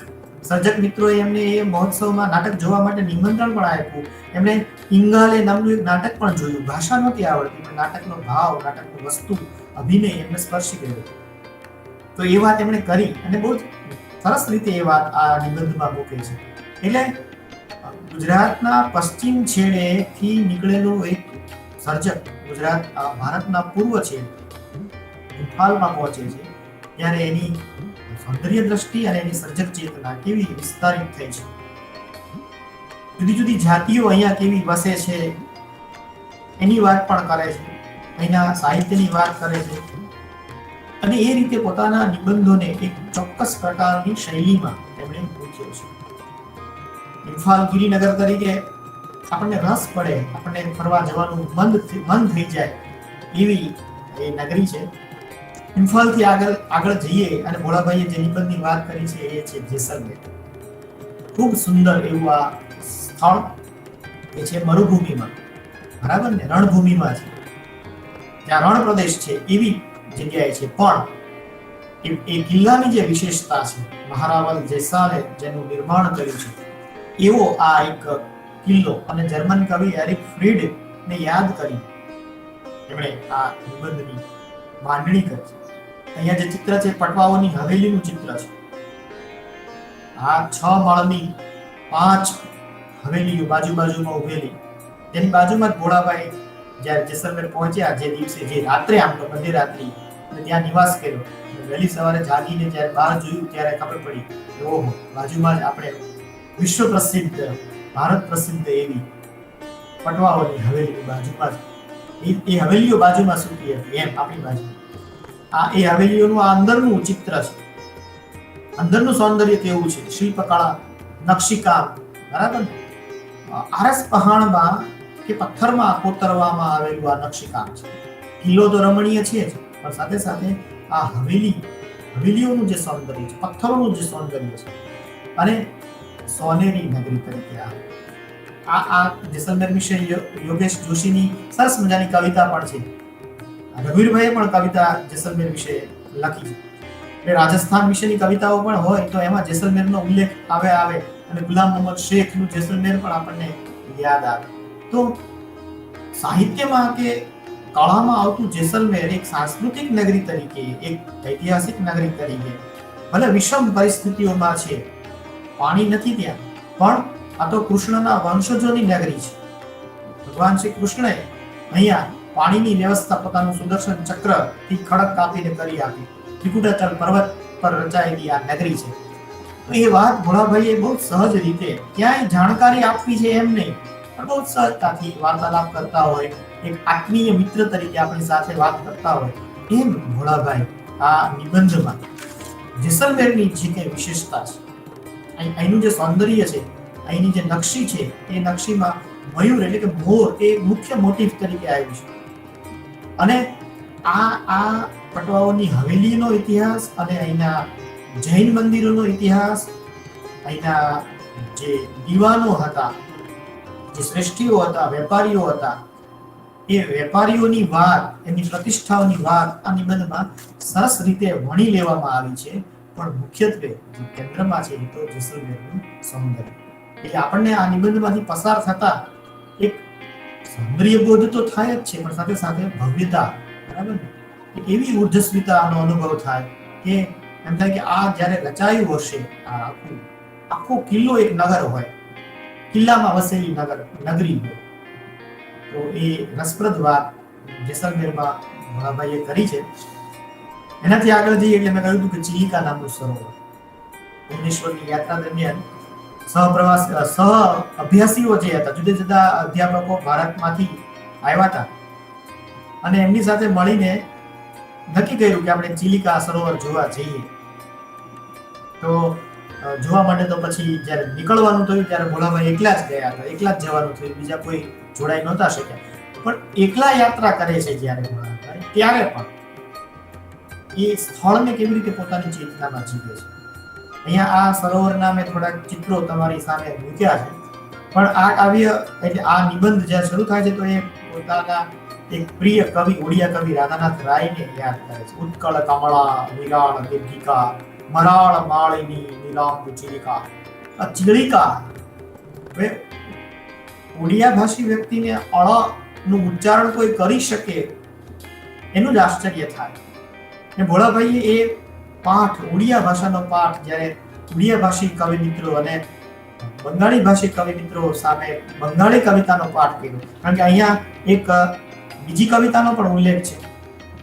B: સર્જક મિત્રોએ એમને એ મહોત્સવમાં નાટક જોવા માટે નિમંત્રણ પણ આપ્યું. એમણે ઇંગાલે નામનું એક નાટક પણ જોયું. ભાષા નહોતી આવડતી પણ નાટકનો ભાવ, નાટકની વસ્તુ, અભિનય એમને સ્પર્શી ગયો. તો એ વાત એમણે કરી અને બહુ સરસ રીતે એ વાત આ નિબંધમાં મૂકે છે. એટલે ગુજરાતના પશ્ચિમ છેડેથી નીકળેલો એક સર્જક ભારતના પૂર્વ છેડે ઇમ્ફાલમાં પહોંચે છે ત્યારે એની સૌંદર્ય દ્રષ્ટિ અને એની સર્જક ચેતના કેવી વિસ્તારિત થઈ છે. જુદી જુદી જાતિઓ અહીંયા કેવી વસે છે એની વાત પણ કરે છે, અહીંના સાહિત્યની વાત કરે છે અને એ રીતે પોતાના નિબંધોને એક ચોક્કસ પ્રકારની શૈલીમાં એમણે મૂક્યો છે. ઇમ્ફાલ ગિરિનગર તરીકે આપણને રસ પડે, આપણને ફરવા જવાનું મન થઈ જાય એવી એ નગરી છે. ઇમ્ફાલથી આગળ જઈએ અને ભોળાભાઈએ જે નિબંધની વાત કરી છે એ છે જેસલમેર. ખૂબ સુંદર એવું આ સ્થળ એ છે મરુભૂમિમાં, બરાબર ને, રણભૂમિમાં છે, ત્યાં રણ પ્રદેશ છે એવી જગ્યાએ છે. પણ એ કિલ્લાની જે વિશેષતા છે, મહારાવલ જેસાલે જેનું નિર્માણ કર્યું છે એવો આ એક કિલ્લો અને જર્મન કવિ એરિક ફ્રીડ ને યાદ કરી એમણે આ નિબંધની માંડણી કરી છે. અહીંયા જે ચિત્ર છે પટવાઓની હવેલીનું ચિત્ર છે. આ 6 માળની 5 હવેલીઓ બાજુમાં ઉભેલી, તેની બાજુમાં જ ભોળાભાઈ જ્યારે જેસલમેર પહોંચ્યા જે દિવસે, જે રાત્રે આમ તો મધ્યરાત્રિ ત્યાં નિવાસ કર્યો, વહેલી સવારે જાગીને જ્યારે બહાર જોયું ત્યારે ખબર પડી કે ઓહો, બાજુમાં જ આપણે વિશ્વ પ્રસિદ્ધ, ભારત પ્રસિદ્ધ એવી પટવાઓની હવેલીની બાજુમાં જ એ હવેલીઓ બાજુમાં સૂતી હતી એમ આપણી બાજુ. એ હવેલીઓનું આ અંદરનું ચિત્ર છે, અંદરનું સૌંદર્ય કેવું છે, શિલ્પકળા, નકશીકામ, બરાબર. આરસ પહાણમાં કે પથ્થરમાં કોતરવામાં આવેલું આ નકશીકામ છે. કિલ્લો તો રમણીય છે જ, પણ સાથે સાથે આ હવેલીઓનું જે સૌંદર્ય છે, પથ્થરોનું જે સૌંદર્ય છે અને સોનેરી નગરી તરીકે આ જેસલમેર વિશે યોગેશ જોશીની સરસ મજાની કવિતા પણ છે. રઘુવીરભાઈએ પણ કવિતા જેસલમેર વિશે લખી છે. રાજસ્થાન વિશેની કવિતાઓ પણ હોય તો એમાં જેસલમેરનો ઉલ્લેખ આવે અને ગુલામ મોહમ્મદ શેખનું જેસલમેર પણ આપણને યાદ આવે. તો સાહિત્યમાં કે કળામાં આવતું જેસલમેર એક સાંસ્કૃતિક નગરી તરીકે, એક ઐતિહાસિક નગરી તરીકે, ભલે વિષમ પરિસ્થિતિઓમાં છે, પાણી નથી ત્યાં, પણ આ તો કૃષ્ણના વંશજોની નગરી છે. ભગવાન શ્રી કૃષ્ણએ અહીંયા પાણીની વ્યવસ્થા પોતાનું સુદર્શન ચક્ર થી ખડક કાપીને કરી આપી. ત્રિકુટાચલ પર્વત પર રચાયેલી આ નગરી છે. તો એ વાત ભોળાભાઈએ બહુ સહજ રીતે, ક્યાંય જાણકારી આપવી છે એમ નહીં, પણ બહુ સહજતાથી વાર્તાલાપ કરતા હોય, એક આત્મીય મિત્ર તરીકે આપણી સાથે વાત કરતા હોય એમ ભોળાભાઈ આ નિબંધમાં જેસલમેરની જે કંઈ વિશેષતા છે, અહીંનું જે સૌંદર્ય છે, અહીંની જે નકશી છે, એ નકશીમાં મયુર એટલે કે મોર એ મુખ્ય મોટિવ તરીકે આવ્યું છે. અને આ પટવાઓની હવેલીનો ઇતિહાસ અને અહીંના જૈન મંદિરોનો ઇતિહાસ, અહીંના જે દીવાનો હતા, જે શ્રેષ્ઠીઓ હતા, વેપારીઓ હતા, એ વેપારીઓની વાત, એમની પ્રતિષ્ઠાઓની વાત આ નિબંધમાં સરસ રીતે વણી લેવામાં આવી છે. પણ મુખ્યત્વે જે કેન્દ્રમાં છે એ તો જેસલમેરનું સૌંદર્ય. એટલે આપણને આ નિબંધમાંથી પસાર થતા એક સૌંદર્યબોધ તો થાય જ છે, પણ સાથે સાથે ભવ્યતા, બરાબર ને, એવી ઉર્જસ્વીતાનો અનુભવ થાય કે એમ થાય કે આ જ્યારે રચાયું હશે, આ આખો કિલ્લો એક નગર હોય, કિલ્લામાં વસેલી નગરી હોય. તો એ રસપ્રદ વાત જેસલમેરમાં ભોળાભાઈએ કરી છે. એનાથી આગળ જઈએ એટલે મેં કહ્યું હતું કે ચિલિકા નામનું સરોવર, ભુવનેશ્વરની યાત્રા દરમિયાન સહ અભ્યાસીઓ જે હતા, જુદા જુદા અધ્યાપકો ભારતમાંથી આવ્યા હતા અને એમની સાથે મળીને નક્કી કર્યું કે આપણે ચિલિકા સરોવર જોવા જઈએ. તો જોવા માટે તો પછી જ્યારે નીકળવાનું થયું ત્યારે ભોળાભાઈ એકલા જ ગયા હતા, એકલા જ જવાનું થયું, બીજા કોઈ જોડાઈ નહોતા શક્યા. પણ એકલા યાત્રા કરે છે જ્યારે ભોળાભાઈ, ત્યારે પણ એ સ્થળને કેવી રીતે પોતાની ચેતનામાં જીવે છે. અહીંયા આ સરોવરના મેં થોડાક ચિત્રો તમારી સામે મૂક્યા છે. પણ આ કાવ્ય એટલે આ નિબંધ જ્યારે શરૂ થાય છે તો એ પોતાના એક પ્રિય કવિ, ઓડિયા કવિ રાધાનાથ રાયને યાદ કરે છે. ઉત્કળ કમળા વિરાળ દીર્ઘિકા મરાળ માળિની નીલાંબુ ચિલિકા. આ ચિલિકા, હવે ઓડિયા ભાષી વ્યક્તિને અળ નું ઉચ્ચારણ કોઈ કરી શકે એનું જ આશ્ચર્ય થાય. ને ભોળાભાઈએ એ પાઠ, ઓડિયા ભાષાનો પાઠ, જ્યારે ઓડિયા ભાષી કવિ મિત્રો અને બંગાળી ભાષી કવિ મિત્રો સામે બંગાળી કવિતાનો પાઠ કર્યો. કારણ કે અહીંયા એક બીજી કવિતાનો પણ ઉલ્લેખ છે.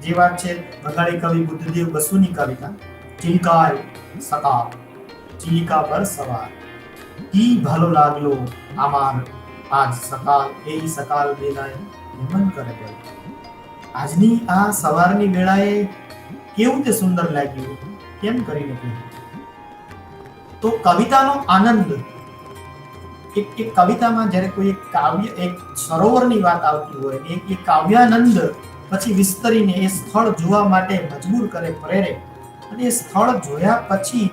B: જે વાત છે બંગાળી કવિ બુદ્ધદેવ બસુની કવિતા, ચિલિકા સકા চিলিকা પર સવાર কি ভালো লাগলো আমার આજ સકાલ એ સકાલ વેળાએ નમન કરે ગયો. આજની આ સવારની વેળાએ કેવું તે સુંદર લાગ્યું, કેમ કરીને કહ્યું. તો કવિતાનો આનંદ, એક કવિતામાં જ્યારે કોઈ એક કાવ્ય, એક સરોવરની વાત આવતી હોય, એક કાવ્યાનંદ પછી વિસ્તરીને એ સ્થળ જોવા માટે મજબૂર કરે, પ્રેરે. અને એ સ્થળ જોયા પછી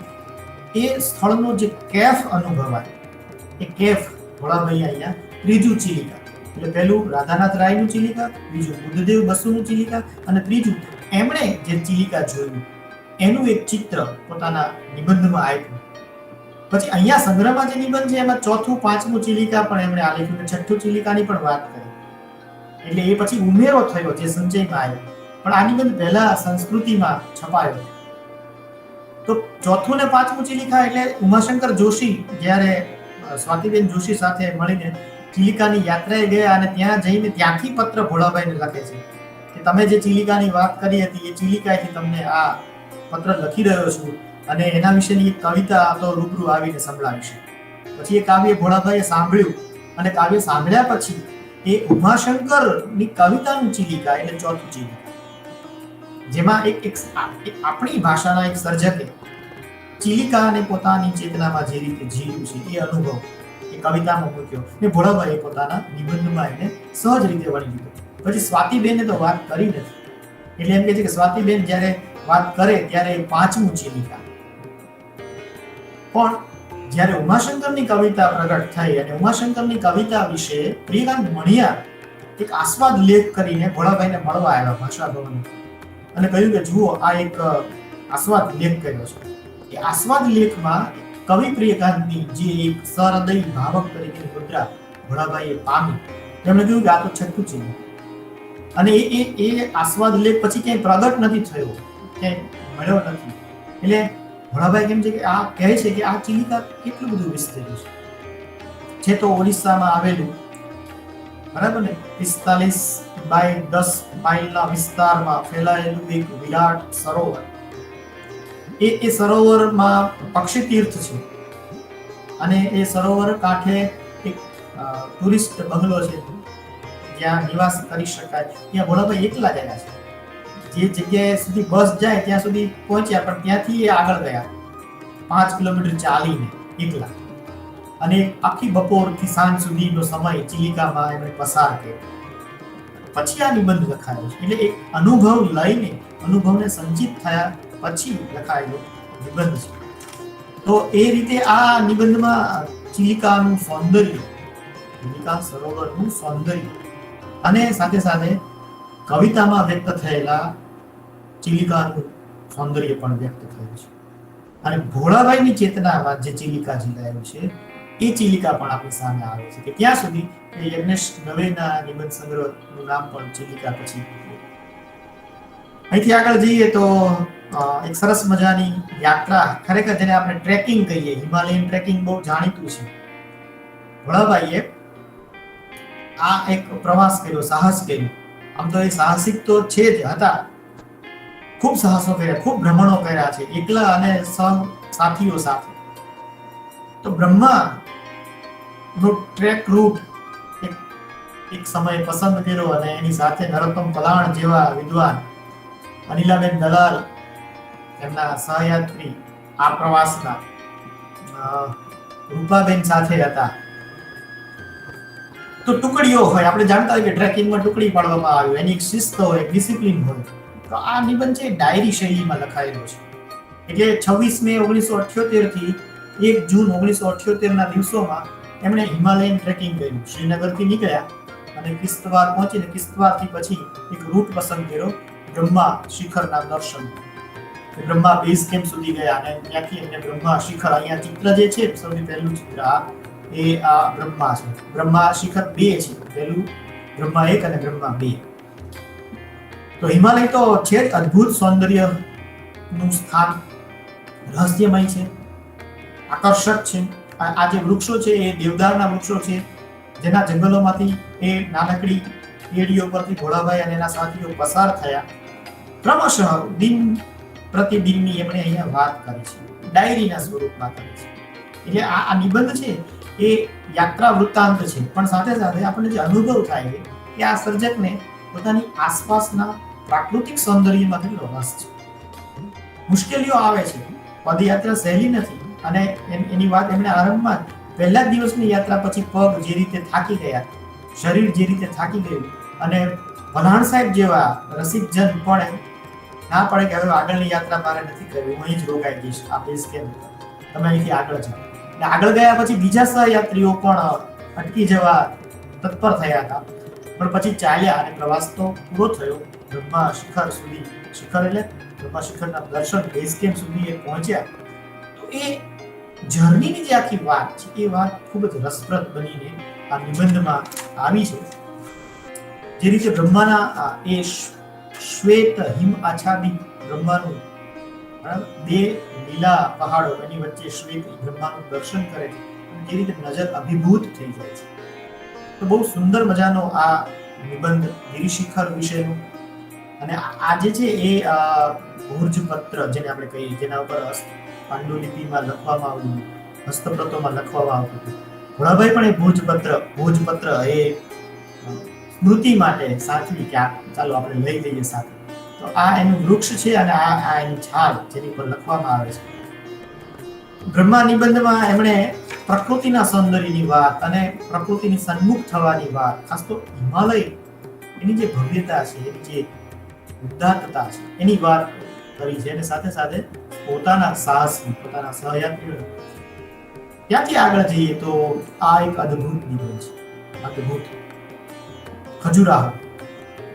B: એ સ્થળનો જે કેફ અનુભવાય, એ કેફ ભોળાભાઈ અહીંયા ત્રીજું ચિલિકા, એટલે પહેલું રાધાનાથ રાયનું ચિલિકા, બીજું બુદ્ધદેવ બસુનું ચિલિકા, અને ત્રીજું એમણે જે ચિલિકા જોયું એનું એક ચિત્ર પોતાના નિબંધમાં આપ્યું. પછી અહીંયા સંગ્રહમાં જે નિબંધ છે એમાં ચોથું, પાંચમું ચિલિકા પણ એમણે આલેખ્યું, અને છઠ્ઠું ચિલિકાની પણ વાત કરી. એટલે એ પછી ઉમેરો થયો જે સંચયમાં આવ્યો, પણ આ નિબંધ પહેલા સંસ્કૃતિમાં છપાયો. તો ચોથું ને પાંચમું ચિલિકા એટલે ઉમાશંકર જોશી જ્યારે સ્વાતિબેન જોશી સાથે મળીને ચિલિકાની યાત્રાએ ગયા અને ત્યાં જઈને ત્યાંથી પત્ર ભોળાભાઈને લખે છે કે તમે જે ચિલિકાની વાત કરી હતી એ ચિલિકાથી તમને આ પત્ર લખી રહ્યો છું અને એના વિશેની એક કવિતા તો રૂબરૂ આવીને સંભળાવીશ. પછી એ કાવ્ય ભોળાભાઈએ સાંભળ્યું અને કાવ્ય સાંભળ્યા પછી એ ઉમાશંકરની કવિતાનું ચિલિકા એટલે ચોથું ચિલિકા, જેમાં એક આપણી ભાષાના એક સર્જકે ચિલિકાને પોતાની ચેતનામાં જે રીતે જીવ્યું છે એ અનુભવ એ કવિતામાં મૂક્યો ને ભોળાભાઈએ પોતાના નિબંધમાં એને સહજ રીતે વણી લીધો. પછી સ્વાતિબેને તો વાત કરી નથી, એટલે એમ કે છે કે સ્વાતિબેન જ્યારે વાત કરે ત્યારે પાંચમું ચિલિકા. પણ જ્યારે ઉમાશંકરની કવિતા પ્રગટ થઈ અને ઉમાશંકરની કવિતા વિશે પ્રિયકાંત મણિયાર એક આસ્વાદ લેખ કરીને ભોળાભાઈને મળવા આવ્યા ભાષા ભવન અને કહ્યું કે જુઓ આ એક આસ્વાદ લેખ કર્યો છે. એ આસ્વાદ લેખમાં કવિ પ્રિયકાંતની જે એક સહૃદય ભાવક તરીકેની મુદ્રા ભોળાભાઈએ પામી. તેમણે કહ્યું કે આ તો છઠ્ઠું છે અને એ આસ્વાદ લેખ પછી ક્યાંય પ્રગટ નથી થયો, ક્યાંય મળ્યો નથી. એટલે ભોળાભાઈ કેમ છે કે આ કહે છે કે આ ચિલિકા કેટલું બધું વિસ્તર્યું છે તો ઓડિશામાં આવેલું, બરાબર ને, 45 બાય 10 માઇલના વિસ્તારમાં ફેલાયેલું એક વિરાટ સરોવર. એ સરોવરમાં પક્ષી તીર્થ છે અને એ સરોવર કાંઠે એક ટુરિસ્ટ બંગલો છે જ્યાં નિવાસ કરી શકાય. ત્યાં ભોળાભાઈ એકલા ગયા છે જે જગ્યાએ સુધી બસ જાય ત્યાં સુધી પહોંચ્યા, પણ ત્યાંથી એ આગળ ગયા 5 કિલોમીટર ચાલીને એકલા, અને આખી બપોરથી સાંજ સુધીનો સમય ચિલિકામાં એમણે પસાર કર્યો. પછી આ નિબંધ લખાયો છે. એટલે એક અનુભવ લઈને, અનુભવને સંચિત થયા પછી લખાયેલો નિબંધ છે. તો એ રીતે આ નિબંધમાં ચિલિકાનું સૌંદર્ય, ચિલિકા સરોવરનું સૌંદર્ય અને સાથે સાથે કવિતામાં વ્યક્ત થયેલા ચિલિકાનું સૌંદર્ય પણ વ્યક્ત થયું છે. અને ભોળાભાઈની ચેતનામાં જે ચિલિકા જીલાયું છે એ ચિલિકા પણ આપણી સામે આવે છે. કે ત્યાં સુધી યજ્ઞેશ દવેના નિબંધ સંગ્રહનું નામ પણ ચિલિકા પછી. અહીંથી આગળ જઈએ તો એક સરસ મજાની યાત્રા, ખરેખર જેને આપણે ટ્રેકિંગ કહીએ, હિમાલયન ટ્રેકિંગ બહુ જાણીતું છે. ભોળાભાઈએ આ એક પ્રવાસ કર્યો, સાહસ કર્યું. આમ તો એ સાહસિક તો છે જ હતા, ખૂબ સાહસો કર્યા, ખૂબ ભ્રમણો કર્યા છે, એકલા અને સાથીઓ સાથે. તો બ્રહ્મા નો ટ્રેક રૂટ એક સમયે પસંદ કર્યો અને એની સાથે નરોત્તમ કલાણ જેવા વિદ્વાન, અનિલાબેન દલાલ એમના સહયાત્રી આ પ્રવાસના, રૂપાબેન સાથે હતા. તો ટુકડીઓ હોય, આપણે જાણતા હોય કે ટ્રેકિંગમાં ટુકડી પાડવામાં આવે, એની એક શિસ્ત હોય, ડિસિપ્લિન હોય. તો આ નિબંધ છે ડાયરી શૈલીમાં લખાયેલો છે. એટલે 26 મે 1978 થી 1 જૂન 1978 ના દિવસોમાં એમણે હિમાલયન ટ્રેકિંગ કર્યું. શ્રીનગરથી નીકળ્યા અને કિશ્તવાર પહોંચીને કિશ્તવારથી પછી એક રૂટ પસંદ કર્યો, બ્રહ્મા શિખરના દર્શન. બ્રહ્મા બેઝ કેમ્પ સુધી ગયા અને ત્યાંથી એમને બ્રહ્મા શિખર, અહીંયા ચિત્ર જે છે સૌથી પહેલું ચિત્ર એ આ બ્રહ્મા છે. બ્રહ્મા શિખર 2 છે, પહેલું બ્રહ્મા 1 અને બ્રહ્મા 2. તો હિમાલય તો છે જ અદ્ભુત સૌંદર્યનું સ્થાન, રહસ્યમય છે, આકર્ષક છે. આ જે વૃક્ષો છે એ દેવદારના વૃક્ષો છે, જેના જંગલોમાંથી એ નાનકડી એડીઓ પરથી ભોળાભાઈ અને એના સાથીઓ પસાર થયા. ક્રમશઃ દિન પ્રતિદિનની એમણે અહીંયા વાત કરી છે, ડાયરીના સ્વરૂપમાં કરી છે. એટલે આ નિબંધ છે એ યાત્રા વૃત્તાંત છે, પણ સાથે સાથે આપણને જે અનુભવ થાય છે કે આ સર્જકને પોતાની આસપાસના પ્રાકૃતિક સૌંદર્યમાં કેટલો રસ છે. મુશ્કેલીઓ આવે છે, પદયાત્રા સહેલી નથી, અને એની વાત એમણે આરંભમાં પહેલા દિવસની યાત્રા પછી પગ જે રીતે થાકી ગયા, શરીર જે રીતે થાકી ગયું, અને વલાણ સાહેબ જેવા રસિકજન પણ ના પડે કે હવે આગળની યાત્રા મારે નથી કરવી, હું અહીં જ રોકાઈ જઈશ, આ બેઝ કેમ્પ, તમે અહીંથી આગળ જાઓ. એટલે આગળ ગયા પછી બીજા સહયાત્રીઓ પણ અટકી જવા તત્પર થયા હતા, પણ પછી ચાલ્યા અને પ્રવાસ તો પૂરો થયો. બ્રહ્મા શિખર સુધી, શિખર એટલે બ્રહ્મા શિખરના દર્શન, બેઝ કેમ્પ સુધી એ પહોંચ્યા. તો એ જર્નીની જે આખી વાત છે એ વાત ખૂબ જ રસપ્રદ બનીને આ નિબંધમાં આવી છે. જે રીતે બ્રહ્માના એ શ્વેત હિમ આચ્છાદિત બ્રહ્માનું, બે લીલા પહાડો એની વચ્ચે શ્વેત બ્રહ્માનું દર્શન કરે છે, જે રીતે નજર અભિભૂત થઈ જાય છે. તો બહુ સુંદર મજાનો આ નિબંધ ગિરિશિખર વિશેનો. અને આ જે છે એ ભોજપત્ર જેને આપણે કહીએ, જેના ઉપર પાંડુલિપિમાં લખવામાં આવ્યું, હસ્તપ્રતોમાં લખવામાં આવતું. ભોળાભાઈ પણ એ ભોજપત્ર એ સ્મૃતિ માટે સાચવી કે ચાલો આપણે લઈ લઈએ સાથે. તો આ એનું વૃક્ષ છે અને આ એની છાલ જેની પર લખવામાં આવે છે. બ્રહ્મા નિબંધમાં એમણે પ્રકૃતિના સૌંદર્યની વાત અને પ્રકૃતિની સન્મુખ થવાની વાત, ખાસ તો હિમાલય એની જે ભવ્યતા છે, એની જે ઉદાત્તતા છે એની વાત કરી છે. અને સાથે સાથે પોતાના સાહસની, પોતાના સહયાત્રીઓ. ત્યાંથી આગળ જઈએ તો આ એક અદ્ભુત નિબંધ છે, અદ્ભુત. ખજુરાહો,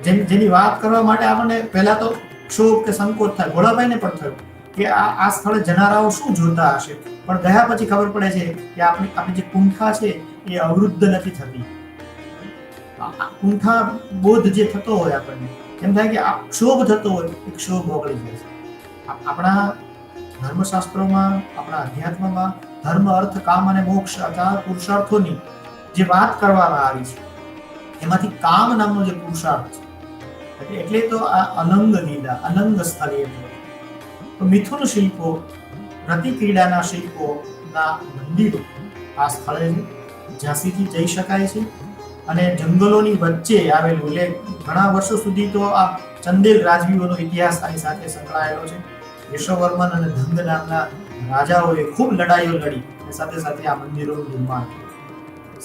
B: જેની વાત કરવા માટે આપણને પહેલા તો ક્ષોભ કે સંકોચ થાય, ભોળાભાઈને પણ થયું કે આ સ્થળે જનારાઓ શું જોતા હશે, પણ ગયા પછી ખબર પડે છે કે આપણી જે કુંઠા છે એ અવરુદ્ધ નથી થતી. કુંઠા બોધ જે થતો હોય આપણને એમ થાય કે આ ક્ષોભ થતો હોય, એ ક્ષોભ ઓગળી જાય છે. આપણા ધર્મશાસ્ત્રોમાં, આપણા અધ્યાત્મમાં ધર્મ, અર્થ, કામ અને મોક્ષ આ પુરુષાર્થોની જે વાત કરવામાં આવી છે, એમાંથી કામ નામનો જે પુરુષાર્થ છે, એટલે તો આ અનંગ લીલા, અનંગ સ્થળે. તો મિથુન શિલ્પો, રતિક્રીડાના શિલ્પોના મંદિરો આ સ્થળે છે. ઝાંસીથી જઈ શકાય છે અને જંગલોની વચ્ચે આવેલું, એટલે ઘણા વર્ષો સુધી તો આ ચંદેલ રાજવીઓનો ઇતિહાસ આની સાથે સંકળાયેલો છે. યશોવર્મન અને ધંગ નામના રાજાઓએ ખૂબ લડાઈઓ લડી અને સાથે સાથે આ મંદિરોનું નિર્માણ કર્યું.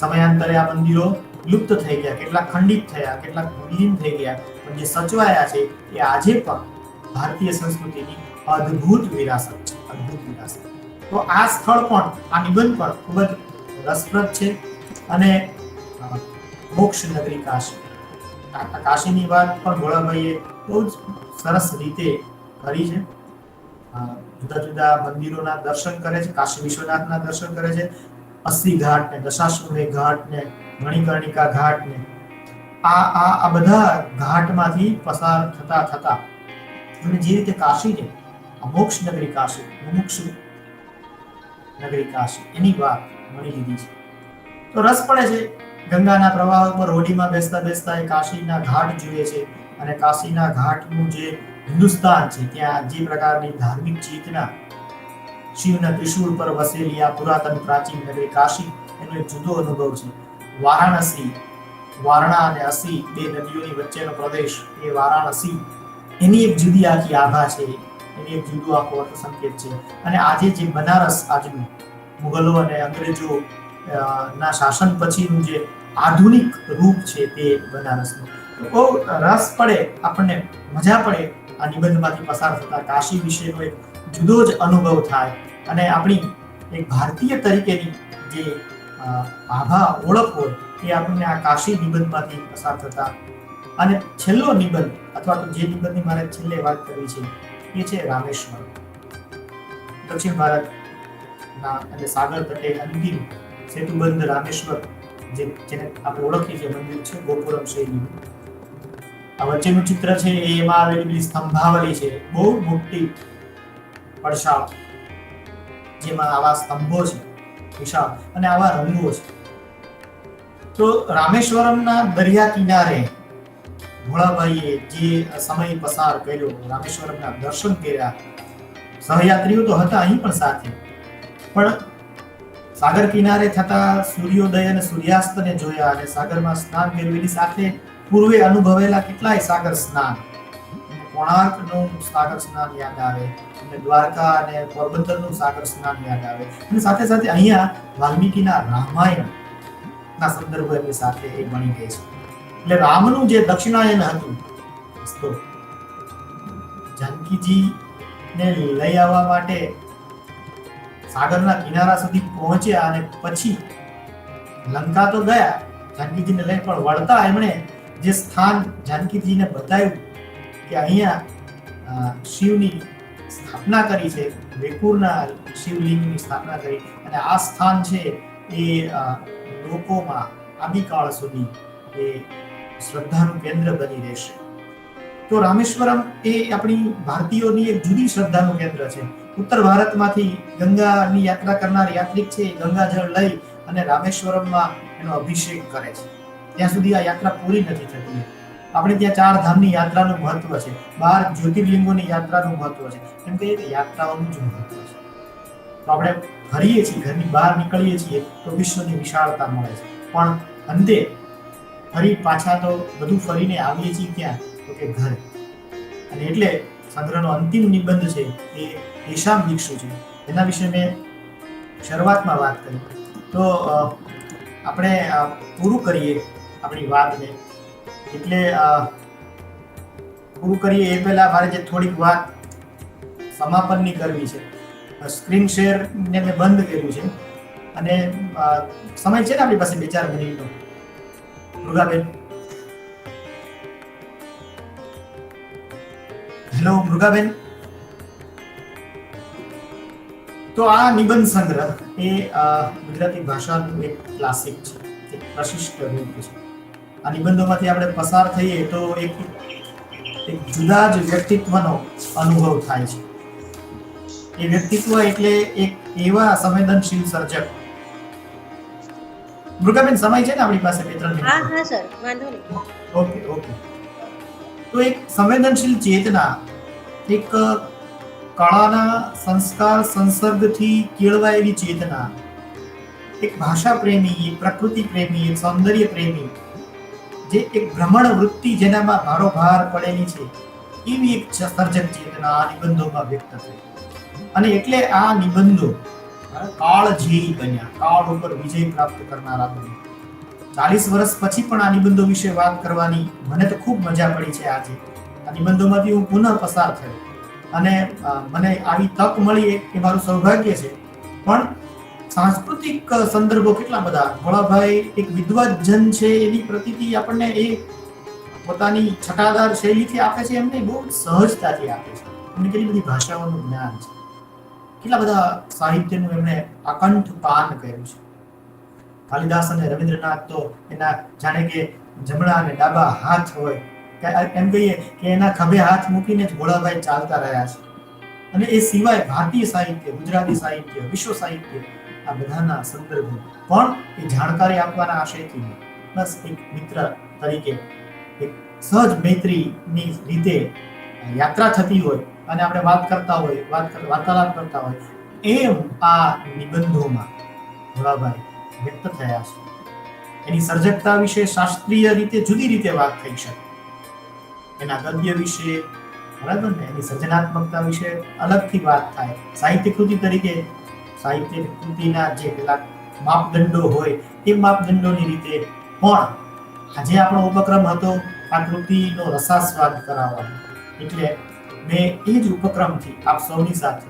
B: સમયાંતરે આ મંદિરો લુપ્ત થઈ ગયા, કેટલાક ખંડિત થયા, કેટલાક વિલીન થઈ ગયા, પણ જે સચવાયા છે એ આજે પણ ભારતીય સંસ્કૃતિની અદ્ભુત વિરાસત છે, અદ્ભુત વિરાસત. તો આ સ્થળ પણ, આ નિબંધ પણ ખૂબ જ રસપ્રદ છે. અને મોક્ષ નગરી કાશી, કાશીની વાત પણ ભોળાભાઈએ બહુ જ સરસ રીતે કરી છે. જુદા જુદા મંદિરોના દર્શન કરે છે, કાશી વિશ્વનાથના દર્શન કરે છે, 80 ઘાટ ને, દશાશ્વમેધ ઘાટ ને, મણિકર્ણિકા ઘાટ ને, આ બધા ઘાટમાંથી પસાર થતા થતા અને જે રીતે કાશી છે, મોક્ષ નગરી કાશી, મુમુક્ષુ નગરી કાશી, એની વાત મળી લીધી છે. તો રસ પડે છે. ગંગાના પ્રવાહ ઉપર હોડીમાં બેસતા બેસતા એ કાશીના ઘાટ જોઈએ છે. અને કાશીના ઘાટનું જે હિન્દુસ્તાન છે, ત્યાં જે પ્રકારની ધાર્મિક ચેતના, શિવના ત્રિશૂળ પર વસેલી આ પુરાતન પ્રાચીન નગરી કાશી, એનો એક જુદો અનુભવ છે. વારાણસી, વારણા અને અસી, બે નદીઓની વચ્ચેનો પ્રદેશ, એ વારાણસી, એની એક જુદી આખી આભા છે, એની એક જુદું આખો અર્થ સંકેત છે. અને આજે જે બનારસ, આજનું મુગલો અને અંગ્રેજો ના શાસન પછીનું જે આધુનિક રૂપ છે, તે બનારસનું. બહુ રસ પડે, આપણને મજા પડે આ નિબંધમાંથી પસાર થતા. કાશી વિશેનો એક જુદો જ અનુભવ થાય અને આપણી એક ભારતીય તરીકેની જે આભા, ઓળખ હોય, એ આપણને આ કાશી નિબંધમાંથી પસાર થતા. અને છેલ્લો નિબંધ, અથવા તો જે નિબંધની મારે છેલ્લે વાત કરવી છે, એ છે રામેશ્વર. દક્ષિણ ભારતના એટલે સાગર તટે અંતિમ સેતુબંધ રામેશ્વર, જેને આપણે ઓળખીએ છીએ મંદિર છે, ગોપુરમ શૈલીનું. આ વચ્ચેનું ચિત્ર છે, એમાં આવેલી સ્તંભાવલી છે, બહુ મોટી પડશાળ, જેમાં આવા સ્તંભો છે વિશાળ અને આવા રંગો છે. તો રામેશ્વરમના દરિયા કિનારે ભોળાભાઈએ જે સમય પસાર કર્યો, રામેશ્વરમના દર્શન કર્યા, સહયાત્રીઓ તો હતા અહીં પણ સાથે, પણ સાગર કિનારે થતા સૂર્યોદય અને સૂર્યાસ્તને જોયા અને સાગરમાં સ્નાન કર્યું. એની સાથે પૂર્વે અનુભવેલા કેટલાય સાગર સ્નાન, કોણાર્કનું સાગર સ્નાન યાદ આવે, અને દ્વારકા અને પોરબંદરનું સાગર સ્નાન યાદ આવે, અને સાથે સાથે અહીંયા વાલ્મીકીના રામાયણના સંદર્ભો એમની સાથે એ બની ગઈ છે. એટલે રામનું જે દક્ષિણાયન હતું, તો જાનકીજીને લઈ આવવા માટે સાગરના કિનારા સુધી પહોંચ્યા અને પછી લંકા તો ગયા જાનકીજીને લઈ, પણ વળતા એમણે જે સ્થાન જાનકીજીને બતાવ્યું કે અહીંયા શિવની સ્થાપના કરી છે, વેકુરના શિવલિંગની સ્થાપના કરી, અને આ સ્થાન છે એ લોકોમાં આદિકાળ સુધી એ શ્રદ્ધાનું કેન્દ્ર બની રહેશે. તો રામેશ્વરમ એ આપણી ભારતીયોની એક જુદી શ્રદ્ધાનું કેન્દ્ર છે. ઉત્તર ભારતમાંથી ગંગાની યાત્રા કરનાર યાત્રિક છે, ગંગાજળ લઈ અને રામેશ્વરમમાં એનો અભિષેક કરે છે. ત્યાં સુધી આ યાત્રા પૂરી નથી થતી. આપણે ત્યાં 4 ધામની યાત્રાનું મહત્વ છે, 12 જ્યોતિર્લિંગોની યાત્રાનું મહત્વ છે, કેમ કે એ યાત્રાઓનું જ મહત્વ છે. તો આપણે ફરીએ છીએ, ઘરની બહાર નીકળીએ છીએ તો વિશ્વની વિશાળતા મળે છે, પણ અંતે ફરી પાછા તો બધું ફરીને આવીએ છીએ ક્યાં, તો કે ઘરે. અને એટલે સંગ્રહનો અંતિમ નિબંધ છે એ હેશામ ભિક્ષુ છે. એના વિશે મેં શરૂઆતમાં વાત કરી. તો આપણે પૂરું કરીએ આપણી વાતને. એટલે પૂરું કરીએ એ પહેલા મારે જે થોડીક વાત સમાપનની કરવી છે. સ્ક્રીન શેર ને મેં બંધ કર્યું છે અને સમય છે ને આપણી પાસે 2-4 મિનિટનો. મૃગાબેન, હેલો મૃગાબેન. તો આ નિબંધ સંગ્રહ એ ગુજરાતી ભાષાનું એક ક્લાસિક છે, એક પ્રશિષ્ટ રૂપ છે. આ નિબંધોમાંથી આપણે પસાર થઈએ તો એક જુદા જ વ્યક્તિત્વનો અનુભવ થાય છે. એ વ્યક્તિત્વ એટલે એક એવા સંવેદનશીલ સર્જક. મૃગાબેન, સમય છે ને આપણી પાસે 2-3 મિનિટ?
A: હા સર, વાંધો નહીં.
B: ઓકે. તો એક સંવેદનશીલ ચેતના, એક કળાના સંસ્કાર સંસર્ગથી કેળવાયેલી ચેતના, એક ભાષા પ્રેમી, એક પ્રકૃતિ પ્રેમી, એક સૌંદર્ય પ્રેમી, જે એક ભ્રમણ વૃત્તિ જેનામાં ભારોભાર પડેલી છે એવી એક સર્જક ચેતના આ નિબંધોમાં વ્યક્ત થઈ. અને એટલે આ નિબંધો કાળજયી બન્યા, કાળ ઉપર વિજય પ્રાપ્ત કરનારા બન્યા. 40 વર્ષ પછી પણ આ નિબંધો વિશે વાત કરવાની મને તો ખૂબ મજા પડી છે. આજે આ નિબંધોમાંથી હું પુનઃ પસાર થયો અને મને આવી તક મળી એ મારું સૌભાગ્ય છે. પણ સાંસ્કૃતિક સંદર્ભો કેટલા બધા. ભોળાભાઈ એક વિદ્વજન છે એવી પ્રતીતિ આપણને એ પોતાની છટાદાર શૈલીથી આપે છે, એમને બહુ સહજતાથી આપે છે. એમને કેટલી બધી ભાષાઓનું જ્ઞાન છે, કેટલા બધા સાહિત્યનું એમણે અકંઠ પાન કર્યું છે. કાલિદાસ અને રવિન્દ્રનાથ તો એના જાણે કે જમણા અને ડાબા હાથ હોય, એમ કહીએ કે એના ખભે હાથ મૂકીને જ ભોળાભાઈ ચાલતા રહ્યા છે. અને એ સિવાય ભારતીય સાહિત્ય, ગુજરાતી સાહિત્ય, વિશ્વ સાહિત્ય, આ બધાના સંદર્ભો પણ એ જાણકારી આપવાના આશયથી બસ એક મિત્ર તરીકે એક સહજ મૈત્રીની રીતે યાત્રા થતી હોય અને આપણે વાત કરતા હોય, વાર્તાલાપ કરતા હોય, એમ આ નિબંધોમાં ભોળાભાઈ વ્યક્ત થયા છે. એની સર્જકતા વિશે શાસ્ત્રીય રીતે જુદી રીતે વાત થઈ શકે, એના ગદ્ય વિશે, બરાબર ને, એની સર્જનાત્મકતા વિશે અલગથી વાત થાય. સાહિત્ય કૃતિ તરીકે સાહિત્ય કૃતિના જે કેટલાક માપદંડો હોય એ માપદંડોની રીતે પણ આજે આપણો ઉપક્રમ હતો આ કૃતિનો રસાસ્વાદ કરાવવાનો. એટલે મેં એ જ ઉપક્રમથી આપ સૌની સાથે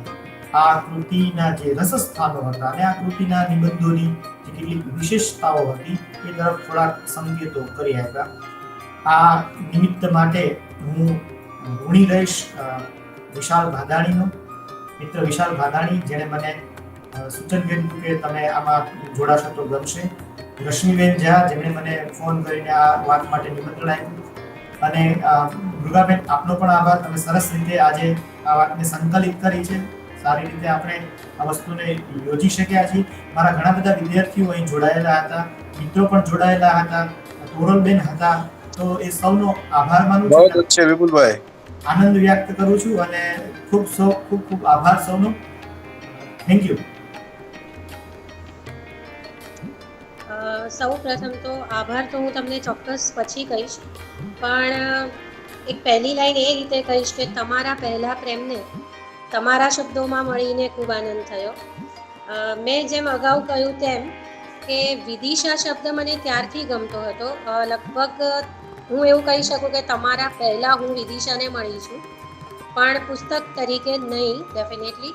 B: આ કૃતિના જે રસસ્થાનો હતા અને આ કૃતિના નિબંધોની જે કેટલીક વિશેષતાઓ હતી એ તરફ થોડાક સંકેતો કરી આપ્યા. આ નિમિત્ત માટે હું ઋણી રહીશ વિશાલ ભાદાણીનો, મિત્ર વિશાલ ભાદાણી, જેણે મને સૂચન કર્યું કે તમે આમાં જોડાશો તો ગમશે. રશ્મિબેન ઝા, જેમણે મને ફોન કરીને આ વાત માટે નિમંત્રણ આપ્યું. અને મૃગાબેન, આપનો પણ આભાર. તમે સરસ રીતે આજે આ વાતને સંકલિત કરી છે, સારી રીતે આપણે આ વસ્તુને યોજી શક્યા છીએ. મારા ઘણા બધા વિદ્યાર્થીઓ અહીં જોડાયેલા હતા, મિત્રો પણ જોડાયેલા હતા, તોરલબેન હતા, તો એ સૌનો આભાર માનું છું.
C: બહુ અચ્છે વિપુલભાઈ,
B: આનંદ વ્યક્ત કરું છું અને ખૂબ ખૂબ આભાર સૌનો. Thank you.
A: સૌ પ્રથમ તો આભાર તો હું તમને ચોક્કસ પછી કહીશ, પણ એક પહેલી લાઈન એ રીતે કહીશ કે તમારા પહેલા પ્રેમને તમારા શબ્દોમાં મળીને ખૂબ આનંદ થયો. મેં જેમ અગાઉ કહ્યું તેમ કે વિદિશા શબ્દ મને ત્યારથી ગમતો હતો. લગભગ હું એવું કહી શકું કે તમારા પહેલાં હું વિદિશાને મળી છું, પણ પુસ્તક તરીકે નહીં. ડેફિનેટલી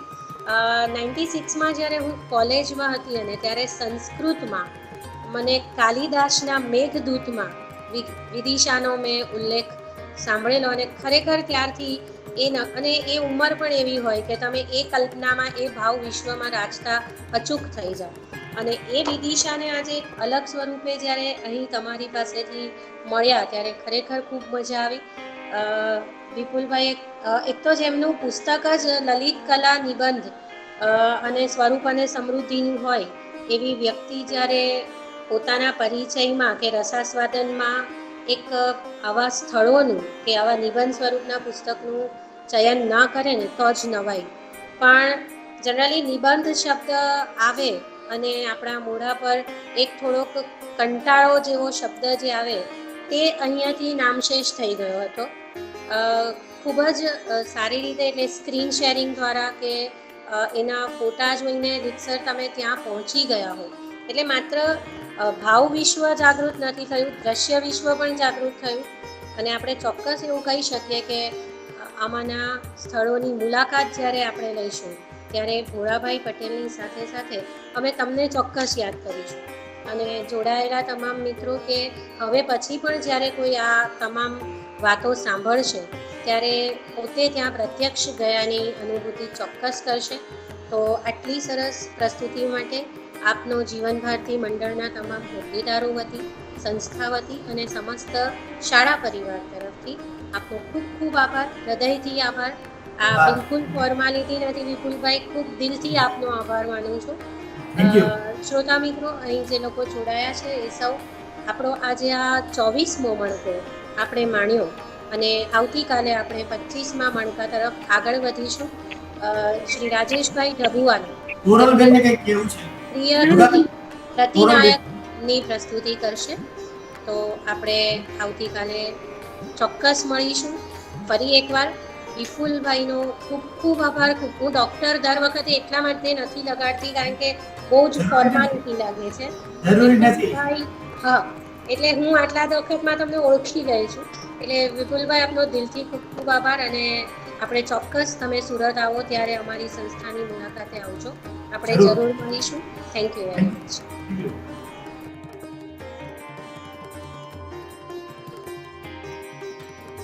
A: 96માં જ્યારે હું કોલેજમાં હતી અને ત્યારે સંસ્કૃતમાં મને કાલિદાસના મેઘદૂતમાં વિદિશાનો મેં ઉલ્લેખ સાંભળેલો અને ખરેખર ત્યારથી અને એ ઉંમર પણ એવી હોય કે તમે એ કલ્પનામાં, એ ભાવ વિશ્વમાં રાચતા અચૂક થઈ જાઓ. અને એ વિદિશાને આજે અલગ સ્વરૂપે જ્યારે અહીં તમારી પાસેથી મળ્યા ત્યારે ખરેખર ખૂબ મજા આવી. વિપુલભાઈ એક તો જેમનું પુસ્તક જ લલિત કલા નિબંધ અને સ્વરૂપ અને સમૃદ્ધિનું હોય એવી વ્યક્તિ જ્યારે પોતાના પરિચયમાં કે રસાસ્વાદનમાં એક આવા સ્થળોનું કે આવા નિબંધ સ્વરૂપના પુસ્તકનું ચયન ના કરે ને તો જ નવાય. પણ જનરલી નિબંધ શબ્દ આવે અને આપણા મોઢા પર એક થોડોક કંટાળો જેવો શબ્દ જે આવે તે અહીંયાથી નામશેષ થઈ ગયો હતો. ખૂબ જ સારી રીતે, એટલે સ્ક્રીન શેરિંગ દ્વારા કે એના ફોટા જોઈને રીતસર તમે ત્યાં પહોંચી ગયા હો. એટલે માત્ર ભાવ વિશ્વ જાગૃત નથી થયું, દ્રશ્ય વિશ્વ પણ જાગૃત થયું. અને આપણે ચોક્કસ એવું કહી શકીએ કે આમાંના સ્થળોની મુલાકાત જ્યારે આપણે લઈશું ત્યારે ભોળાભાઈ પટેલની સાથે સાથે અમે તમને ચોક્કસ યાદ કરીશું. અને જોડાયેલા તમામ મિત્રો કે હવે પછી પણ જ્યારે કોઈ આ તમામ વાતો સાંભળશે ત્યારે પોતે ત્યાં પ્રત્યક્ષ ગયાની અનુભૂતિ ચોક્કસ કરશે. તો આટલી સરસ પ્રસ્તુતિ માટે આપનો જીવન ભારતી મંડળના તમામ હોદ્દેદારો વતી, સંસ્થા વતી અને સમસ્ત શાળા પરિવાર તરફથી આપનો ખૂબ ખૂબ આભાર, હૃદયથી આભાર. આ બિલકુલ ફોર્માલિટી નથી વિપુલભાઈ, ખૂબ દિલથી આપનો આભાર માનું છું. શ્રોતા મિત્રો, અહીં જે લોકો જોડાયા છે એ સૌ આપણો આજે આ 24મો મણકો આપણે માણ્યો અને આવતીકાલે આપણે 25મા મણકા તરફ આગળ વધીશું. શ્રી રાજેશભાઈ ઢબુવાનું પ્રિય રતિનાયકની પ્રસ્તુતિ કરશે. તો આપણે આવતીકાલે ચોક્કસ મળીશું. ફરી એકવાર વિપુલભાઈનો ખૂબ ખૂબ આભાર. હું ડૉક્ટર દર વખતે એટલા માટે નથી લગાડતી કારણ કે બહુ જ ફોર્માલિટી લાગે છે.
B: જરૂરી નથી.
A: વિપુલભાઈ, હા, એટલે હું આટલા વખતમાં તમને ઓળખી ગઈ છું. એટલે વિપુલભાઈ, આપનો દિલથી ખૂબ ખૂબ આભાર. અને આપણે ચોક્કસ તમે સુરત આવો ત્યારે અમારી સંસ્થાની મુલાકાતે આવજો. આપણે જરૂર મળીશું. Thank you very much.